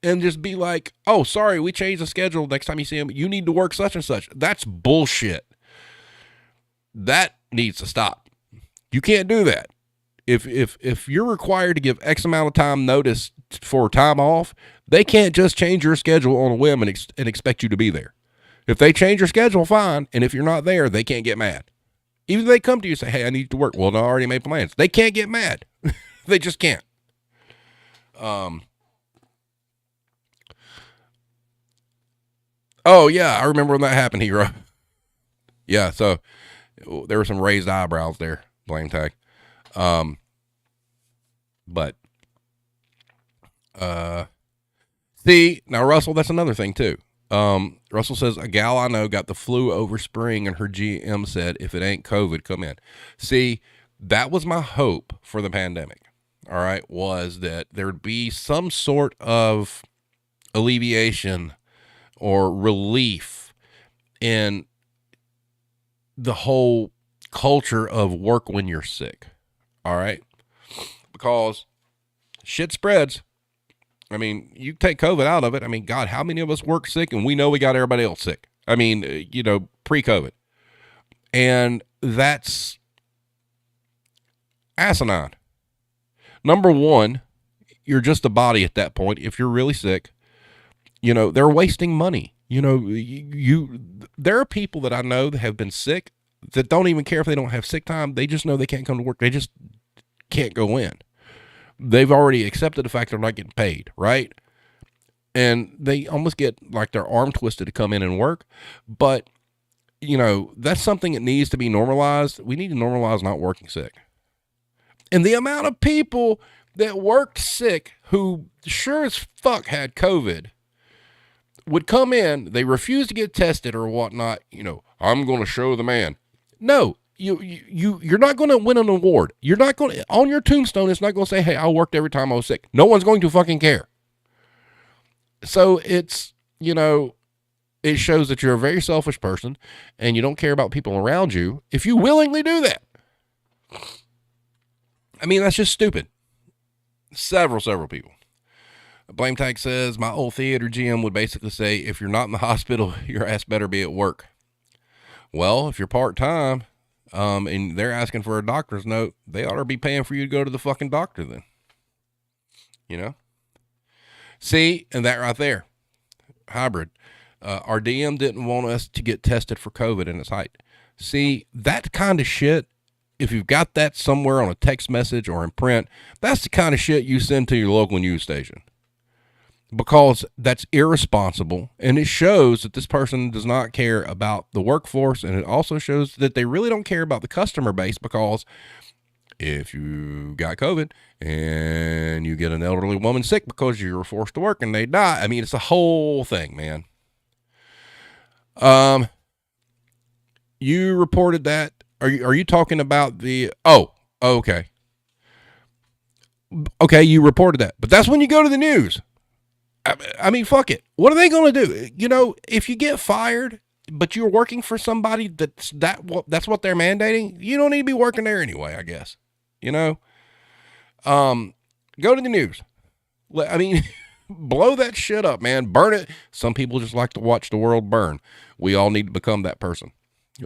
[SPEAKER 1] and just be like, oh, sorry, we changed the schedule. Next time you see them, you need to work such and such. That's bullshit. That needs to stop. You can't do that. If you're required to give X amount of time notice for time off, they can't just change your schedule on a whim and expect you to be there. If they change your schedule, fine. And if you're not there, they can't get mad. Even if they come to you and say, hey, I need to work. Well, I already made plans. They can't get mad. They just can't. Oh, yeah, I remember when that happened, Hero. Yeah, so there were some raised eyebrows there, Blame Tag. But see, now, Russell, that's another thing, too. Russell says, a gal I know got the flu over spring and her GM said, if it ain't COVID, come in. See, that was my hope for the pandemic. All right. Was that there'd be some sort of alleviation or relief in the whole culture of work when you're sick. All right. Because shit spreads. I mean, you take COVID out of it. I mean, God, how many of us work sick and we know we got everybody else sick? I mean, pre-COVID. And that's asinine. Number one, you're just a body at that point. If you're really sick, they're wasting money. There are people that I know that have been sick that don't even care if they don't have sick time. They just know they can't come to work. They just can't go in. They've already accepted the fact they're not getting paid, right? And they almost get like their arm twisted to come in and work. But, that's something that needs to be normalized. We need to normalize not working sick. And the amount of people that worked sick who sure as fuck had COVID would come in, they refuse to get tested or whatnot. I'm going to show the man. No, you're not going to win an award. You're not going to, on your tombstone, it's not going to say, hey, I worked every time I was sick. No one's going to fucking care. So it's, it shows that you're a very selfish person and you don't care about people around you if you willingly do that. I mean, that's just stupid. Several people. Blame Tag says, my old theater GM would basically say, if you're not in the hospital, your ass better be at work. Well, if you're part-time, and they're asking for a doctor's note, they ought to be paying for you to go to the fucking doctor then. See, and that right there, hybrid. Our DM didn't want us to get tested for COVID in its height. See, that kind of shit, if you've got that somewhere on a text message or in print, that's the kind of shit you send to your local news station. Because that's irresponsible, and it shows that this person does not care about the workforce, and it also shows that they really don't care about the customer base, because if you got COVID and you get an elderly woman sick because you were forced to work and they die, I mean, it's a whole thing, man. You reported that. Are you talking about the, okay. Okay, you reported that, but that's when you go to the news. I mean, fuck it. What are they going to do? If you get fired, but you're working for somebody that's what they're mandating, you don't need to be working there anyway, I guess. Go to the news. I mean, blow that shit up, man. Burn it. Some people just like to watch the world burn. We all need to become that person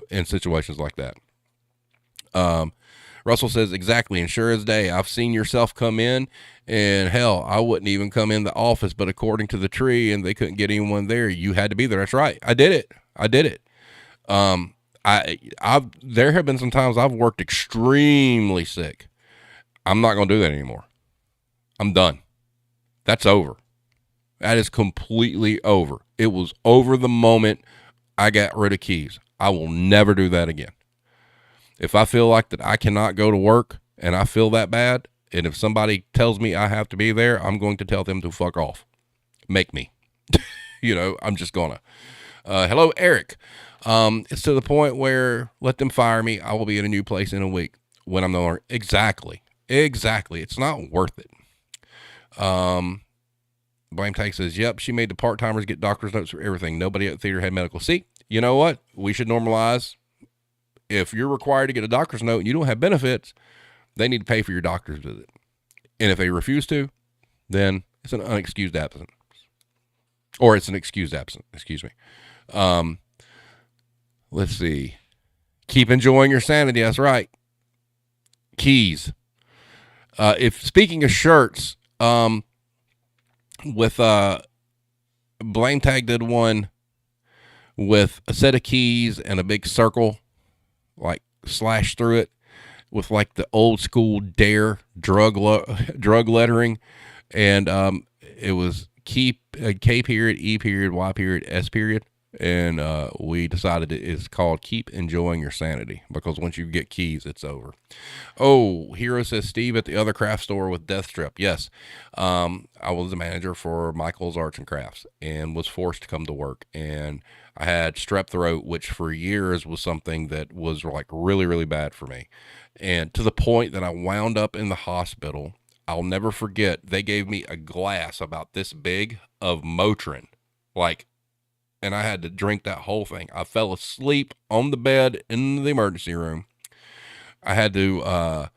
[SPEAKER 1] in situations like that. Russell says, exactly. And sure as day, I've seen yourself come in, and hell, I wouldn't even come in the office, but according to the tree, and they couldn't get anyone there, you had to be there. That's right. I did it. There have been some times I've worked extremely sick. I'm not going to do that anymore. I'm done. That's over. That is completely over. It was over the moment I got rid of keys. I will never do that again. If I feel like that I cannot go to work and I feel that bad, and if somebody tells me I have to be there, I'm going to tell them to fuck off. Make me. I'm just gonna. Hello, Eric. It's to the point where let them fire me. I will be in a new place in a week when I'm no longer. Exactly. It's not worth it. Blame Tag says, yep, she made the part-timers get doctor's notes for everything. Nobody at the theater had medical. See, you know what? We should normalize. If you're required to get a doctor's note and you don't have benefits, they need to pay for your doctor's visit. And if they refuse to, then it's an unexcused absence. Or it's an excused absence, excuse me. Let's see. Keep enjoying your sanity. That's right. Keys. If speaking of shirts, with Blame Tag did one with a set of keys and a big circle, like slash through it, with like the old school Dare drug lettering, and it was K period, E period, Y period, S period, And we decided it's called Keep Enjoying Your Sanity, because once you get keys, it's over. Oh, Hero says, Steve at the other craft store with Death Strip. Yes. I was the manager for Michael's Arts and Crafts and was forced to come to work. And I had strep throat, which for years was something that was like really, really bad for me. And to the point that I wound up in the hospital. I'll never forget, they gave me a glass about this big of Motrin. Like, and I had to drink that whole thing. I fell asleep on the bed in the emergency room. I had to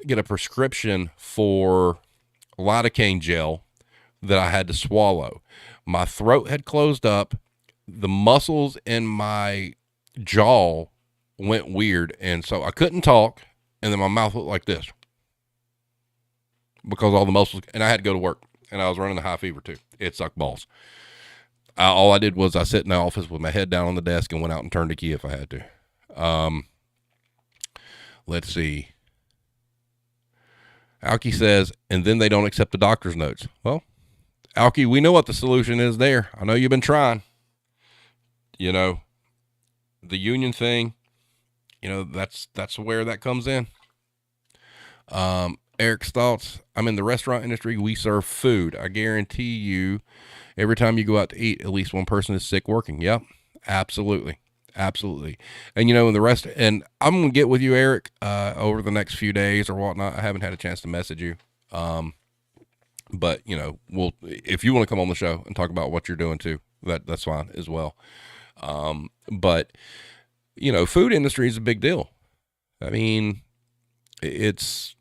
[SPEAKER 1] get a prescription for lidocaine gel that I had to swallow. My throat had closed up. The muscles in my jaw went weird, and so I couldn't talk, and then my mouth looked like this because all the muscles, and I had to go to work, and I was running a high fever too. It sucked balls. All I did was I sat in the office with my head down on the desk and went out and turned the key if I had to. Let's see. Alki says, and then they don't accept the doctor's notes. Well, Alki, we know what the solution is there. I know you've been trying. You know, the union thing, you know, that's where that comes in. Eric's thoughts. I'm in the restaurant industry. We serve food. I guarantee you, every time you go out to eat, at least one person is sick working. Yep, absolutely. Absolutely. And, you know, and the rest, and I'm going to get with you, Eric, over the next few days or whatnot. I haven't had a chance to message you. But, you know, if you want to come on the show and talk about what you're doing too, that's fine as well. But, you know, food industry is a big deal. I mean, it's,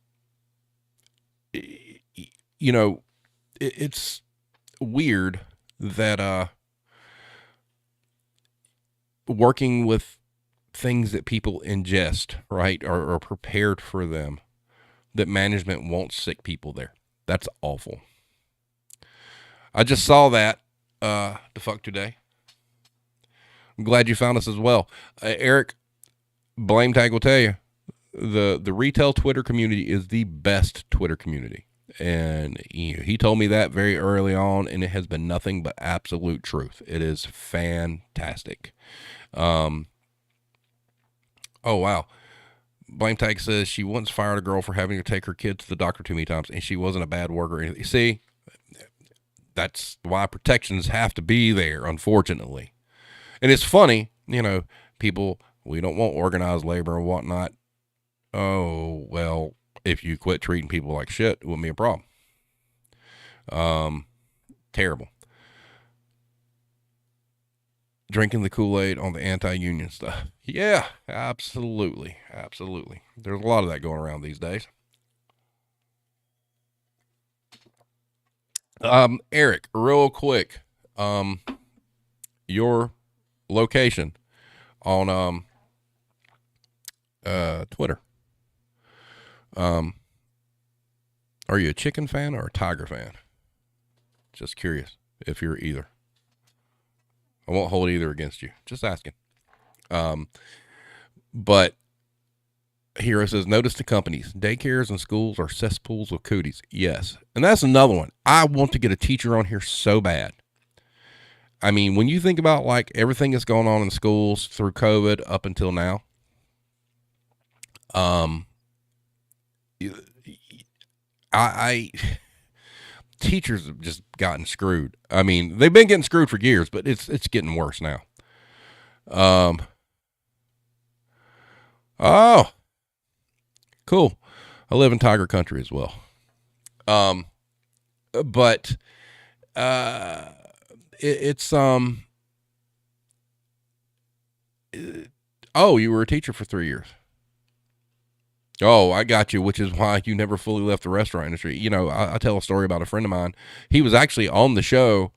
[SPEAKER 1] you know, it's weird that, working with things that people ingest, right, or prepared for them, that management wants sick people there. That's awful. I just saw that, the fuck today. I'm glad you found us as well. Eric, Blame Tag will tell you, the retail Twitter community is the best Twitter community. And he told me that very early on, and it has been nothing but absolute truth. It is fantastic. Oh, wow. Blame Tag says she once fired a girl for having to take her kid to the doctor too many times, and she wasn't a bad worker. See, that's why protections have to be there, unfortunately. And it's funny, you know, people, we don't want organized labor and whatnot. Oh, well, if you quit treating people like shit, it wouldn't be a problem. Terrible. Drinking the Kool-Aid on the anti-union stuff. Yeah, absolutely. Absolutely. There's a lot of that going around these days. Eric, real quick, your location on, Twitter. Are you a chicken fan or a tiger fan? Just curious if you're either. I won't hold either against you. Just asking. But Hero says, notice the companies. Daycares and schools are cesspools of cooties. Yes. And that's another one. I want to get a teacher on here so bad. I mean, when you think about like everything that's going on in schools through COVID up until now, I teachers have just gotten screwed. I mean, they've been getting screwed for years, but it's getting worse now. Oh, cool. I live in Tiger Country as well. But it's oh, you were a teacher for 3 years. Oh, I got you, which is why you never fully left the restaurant industry. You know, I tell a story about a friend of mine. He was actually on the show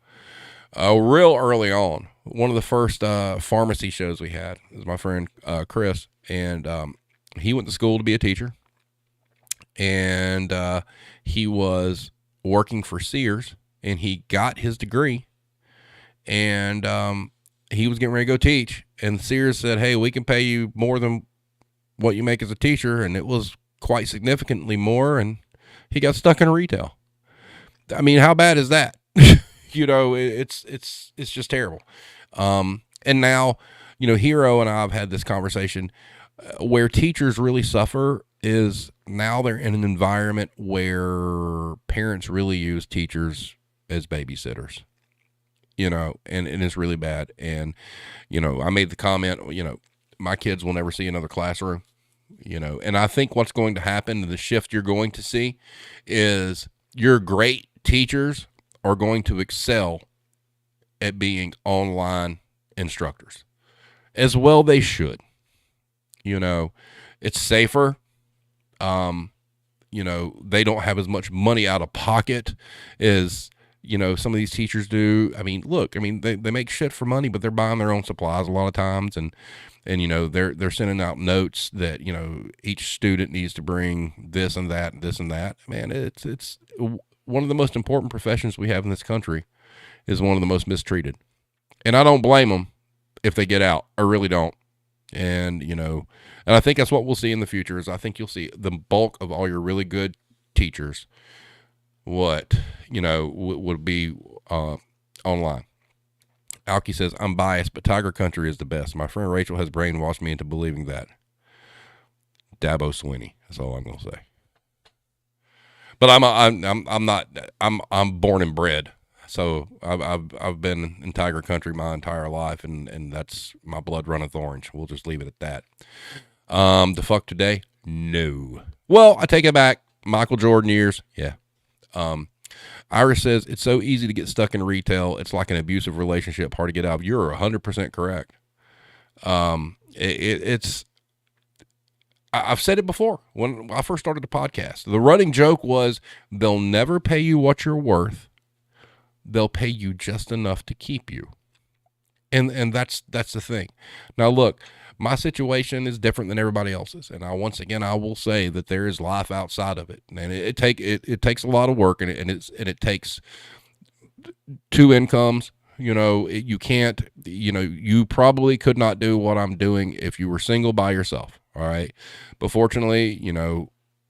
[SPEAKER 1] real early on. One of the first pharmacy shows we had is my friend Chris, and he went to school to be a teacher, and he was working for Sears, and he got his degree, and he was getting ready to go teach, and Sears said, hey, we can pay you more than what you make as a teacher, and it was quite significantly more, and he got stuck in retail. I mean, how bad is that? You know, it's just terrible. And And now, Hero and I have had this conversation where teachers really suffer is now they're in an environment where parents really use teachers as babysitters, and it's really bad. And, I made the comment, my kids will never see another classroom, and I think what's going to happen, the shift you're going to see is your great teachers are going to excel at being online instructors as well. They should, it's safer. They don't have as much money out of pocket as, some of these teachers do. I mean, look, they make shit for money, but they're buying their own supplies a lot of times. And they're sending out notes that, each student needs to bring this and that, and this and that. Man, it's one of the most important professions we have in this country is one of the most mistreated. And I don't blame them if they get out. I really don't. And, and I think that's what we'll see in the future is I think you'll see the bulk of all your really good teachers, would be online. Alki says, I'm biased, but Tiger Country is the best. My friend Rachel has brainwashed me into believing that. Dabo Swinney. That's all I'm going to say. But I'm born and bred. So I've been in Tiger Country my entire life, and that's my blood runneth orange. We'll just leave it at that. The fuck today? No. Well, I take it back. Michael Jordan years. Yeah. Iris says, it's so easy to get stuck in retail. It's like an abusive relationship, hard to get out of. You're 100% correct. I've said it before when I first started the podcast. The running joke was they'll never pay you what you're worth. They'll pay you just enough to keep you. And that's the thing. Now, look, my situation is different than everybody else's. And I will say that there is life outside of it. And it takes a lot of work, and it takes two incomes. You can't, you probably could not do what I'm doing if you were single by yourself. All right. But fortunately,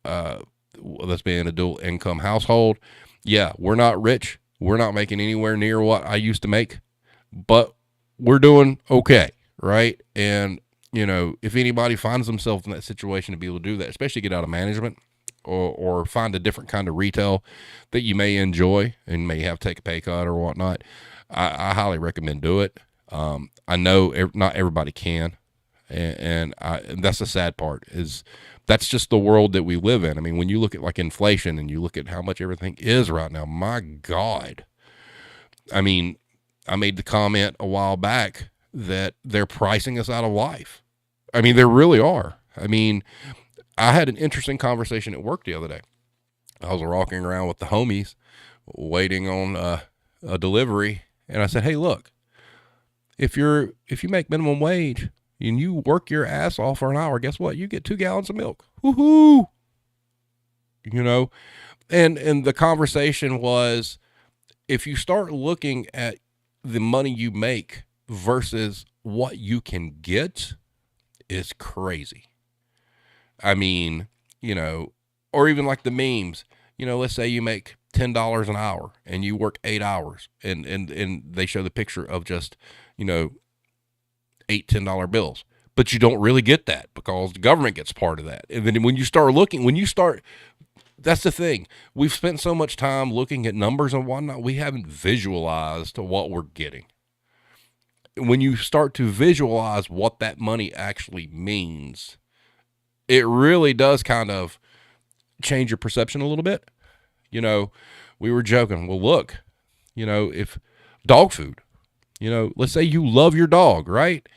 [SPEAKER 1] let's be in a dual income household. Yeah. We're not rich. We're not making anywhere near what I used to make, but we're doing okay. Right. And, if anybody finds themselves in that situation to be able to do that, especially get out of management or find a different kind of retail that you may enjoy and may have to take a pay cut or whatnot, I highly recommend do it. I know not everybody can. And that's the sad part is that's just the world that we live in. I mean, when you look at like inflation and you look at how much everything is right now, my God, I mean, I made the comment a while back that they're pricing us out of life. I mean, they really are. I mean, I had an interesting conversation at work the other day. I was walking around with the homies waiting on a delivery. And I said, hey, look, if you make minimum wage and you work your ass off for an hour, guess what? You get 2 gallons of milk. Woohoo! And the conversation was, if you start looking at the money you make versus what you can get, is crazy. I mean, or even like the memes, let's say you make $10 an hour and you work 8 hours and they show the picture of just, $8, $10 bills, but you don't really get that because the government gets part of that. And then when you start, that's the thing. We've spent so much time looking at numbers and whatnot. We haven't visualized what we're getting. When you start to visualize what that money actually means, it really does kind of change your perception a little bit. We were joking. Well, look, if dog food, let's say you love your dog, right?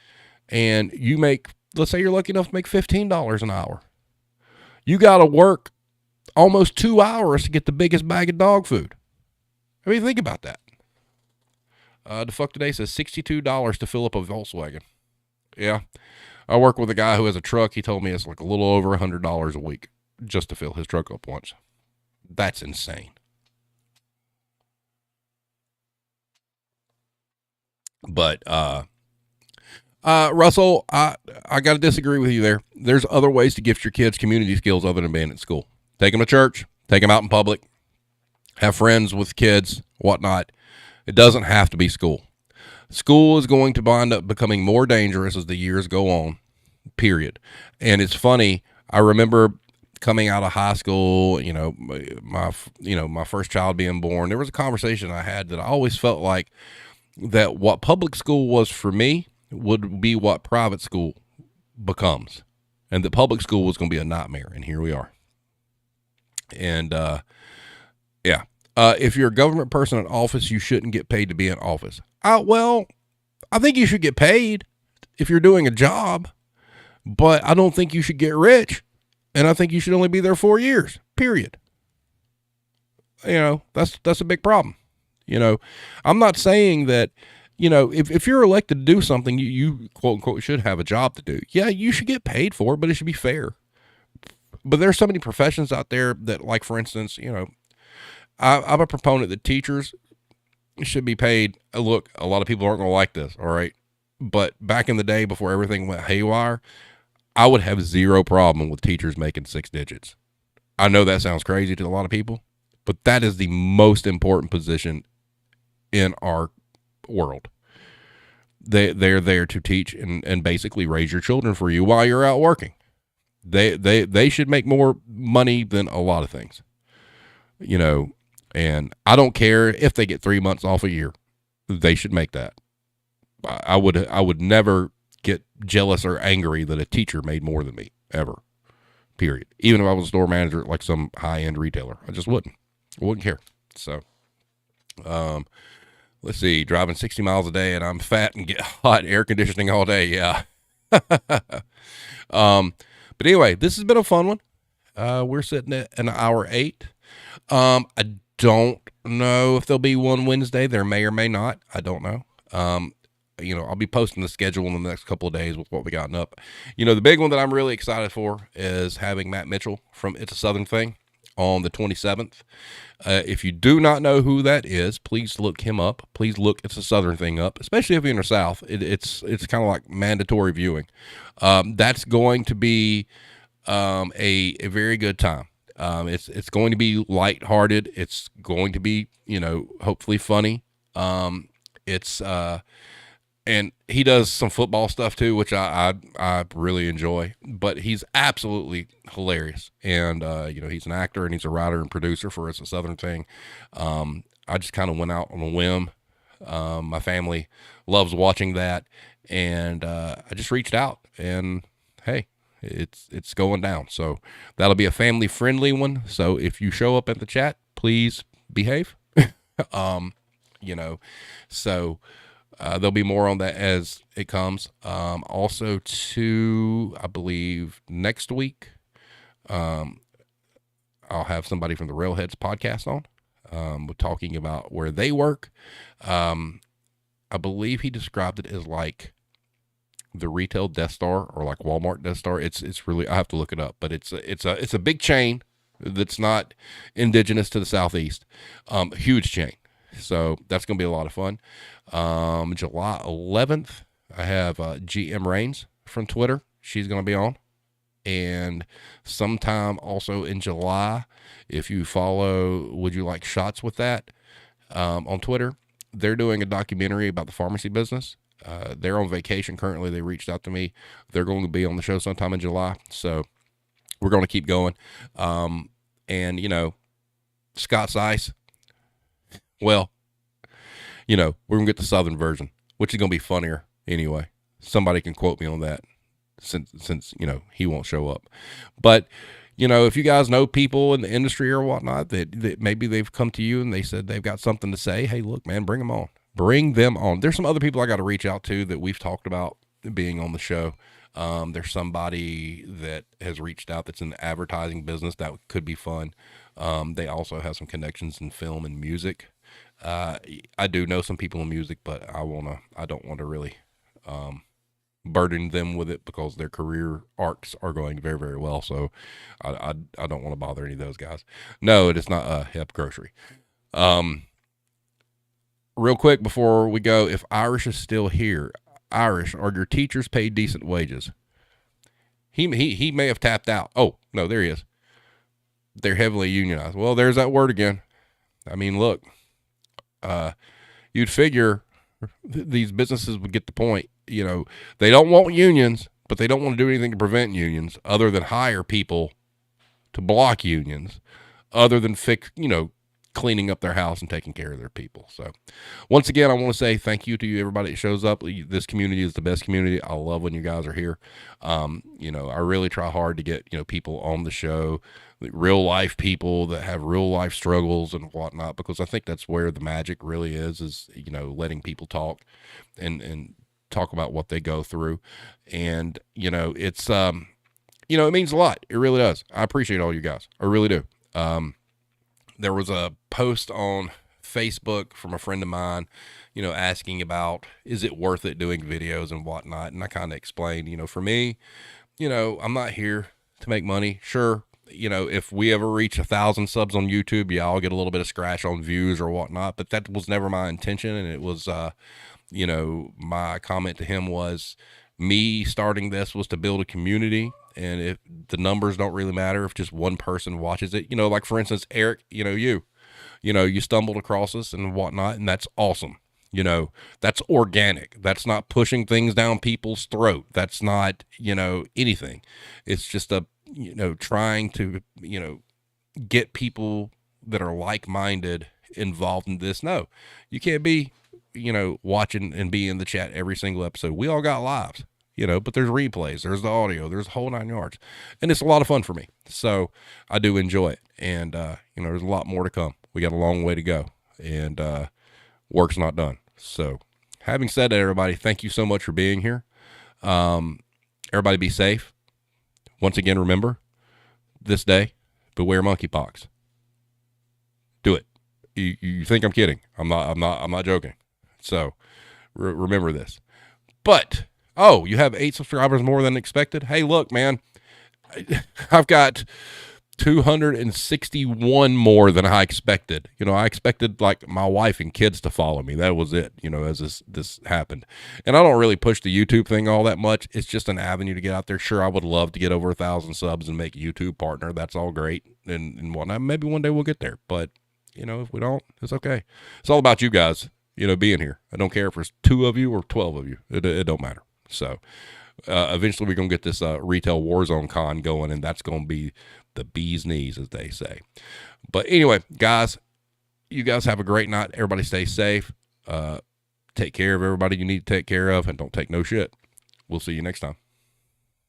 [SPEAKER 1] And let's say you're lucky enough to make $15 an hour. You got to work almost 2 hours to get the biggest bag of dog food. I mean, think about that. The fuck today says $62 to fill up a Volkswagen. Yeah. I work with a guy who has a truck. He told me it's like a little over $100 a week just to fill his truck up once. That's insane. But, Russell, I got to disagree with you there. There's other ways to gift your kids community skills other than being at school. Take them to church, take them out in public, have friends with kids, whatnot. It doesn't have to be school. School is going to wind up becoming more dangerous as the years go on, period. And it's funny, I remember coming out of high school, my first child being born, there was a conversation I had that I always felt like that what public school was for me would be what private school becomes, and that public school was going to be a nightmare. And here we are. And yeah, if you're a government person in office, you shouldn't get paid to be in office. Well, I think you should get paid if you're doing a job, but I don't think you should get rich, and I think you should only be there 4 years. Period. That's a big problem. I'm not saying that. If you're elected to do something, you quote unquote should have a job to do. Yeah, you should get paid for it, but it should be fair. But there's so many professions out there that, like, for instance, I'm a proponent that teachers should be paid. Look, a lot of people aren't going to like this, all right? But back in the day, before everything went haywire, I would have zero problem with teachers making 6 digits. I know that sounds crazy to a lot of people, but that is the most important position in our world. They're there to teach and basically raise your children for you while you're out working. They should make more money than a lot of things, and I don't care if they get 3 months off a year. They should make that. I would never get jealous or angry that a teacher made more than me, ever. Period. Even if I was a store manager at like some high-end retailer, I just wouldn't. I wouldn't care. So, let's see, driving 60 miles a day and I'm fat and get hot air conditioning all day. Yeah. But anyway, this has been a fun one. We're sitting at an hour 8. I don't know if there'll be one Wednesday. There may or may not. I don't know. I'll be posting the schedule in the next couple of days with what we gotten up. The big one that I'm really excited for is having Matt Mitchell from It's a Southern Thing on the 27th. If you do not know who that is, please look him up. Please look It's a Southern Thing up, especially if you're in the South. It's kind of like mandatory viewing. That's going to be a very good time. It's going to be lighthearted. It's going to be, hopefully funny. And he does some football stuff too, which I really enjoy, but he's absolutely hilarious. And, he's an actor and he's a writer and producer for It's a Southern Thing. I just kind of went out on a whim. My family loves watching that. And, I just reached out and, hey, it's going down. So that'll be a family friendly one. So if you show up at the chat, please behave. There'll be more on that as it comes. Also, too, I believe next week, I'll have somebody from the Railheads podcast on. We're talking about where they work. I believe he described it as like the retail Death Star or like Walmart Death Star. It's really, I have to look it up, but it's a big chain that's not indigenous to the Southeast. Huge chain. So that's going to be a lot of fun. July 11th, I have GM Rains from Twitter. She's going to be on. And sometime also in July, if you follow Would You Like Shots with That on Twitter, they're doing a documentary about the pharmacy business. They're on vacation currently. They reached out to me. They're going to be on the show sometime in July. So we're going to keep going. And, Scott's Ice, well, we're going to get the Southern version, which is going to be funnier anyway. Somebody can quote me on that since he won't show up. But, if you guys know people in the industry or whatnot that maybe they've come to you and they said they've got something to say, hey, look, man, bring them on. Bring them on. There's some other people I got to reach out to that we've talked about being on the show. There's somebody that has reached out that's in the advertising business. That could be fun. They also have some connections in film and music. I do know some people in music, but I don't want to really burden them with it because their career arcs are going very, very well. So I don't want to bother any of those guys. No, it is not a hip grocery. Real quick before we go, if Irish is still here, Irish, are your teachers paid decent wages? He may have tapped out. Oh, no, there he is. They're heavily unionized. Well, there's that word again. I mean, look, you'd figure These businesses would get the point. They don't want unions, but they don't want to do anything to prevent unions other than hire people to block unions, other than cleaning up their house and taking care of their people. So once again, I want to say thank you to everybody that shows up. This community is the best community. I love when you guys are here. I really try hard to get, people on the show, real life people that have real life struggles and whatnot, because I think that's where the magic really is letting people talk and talk about what they go through. And, it's, it means a lot. It really does. I appreciate all you guys. I really do. There was a post on Facebook from a friend of mine, asking about, is it worth it doing videos and whatnot? And I kind of explained, for me, I'm not here to make money. Sure. If we ever reach 1,000 subs on YouTube, yeah, I'll get a little bit of scratch on views or whatnot, but that was never my intention. And it was, my comment to him was, me starting this was to build a community. And if the numbers don't really matter, if just one person watches it, like for instance, Eric, you stumbled across us and whatnot, and that's awesome. That's organic. That's not pushing things down people's throat. That's not, anything. It's just trying to, get people that are like-minded involved in this. No, you can't be, watching and be in the chat every single episode. We all got lives. But there's replays, there's the audio, there's the whole 9 yards, and it's a lot of fun for me. So I do enjoy it. And, there's a lot more to come. We got a long way to go, and, work's not done. So having said that, everybody, thank you so much for being here. Everybody be safe. Once again, remember this day, beware monkeypox. Do it. You think I'm kidding. I'm not joking. So remember this, but oh, you have 8 subscribers more than expected. Hey, look, man, I've got 261 more than I expected. I expected like my wife and kids to follow me. That was it, as this happened. And I don't really push the YouTube thing all that much. It's just an avenue to get out there. Sure, I would love to get over 1,000 subs and make a YouTube partner. That's all great and whatnot. Maybe one day we'll get there. But, if we don't, it's okay. It's all about you guys, being here. I don't care if there's 2 of you or 12 of you. It don't matter. So eventually we're going to get this retail Warzone con going, and that's going to be the bee's knees, as they say. But anyway, guys, you guys have a great night. Everybody stay safe. Take care of everybody you need to take care of, and don't take no shit. We'll see you next time.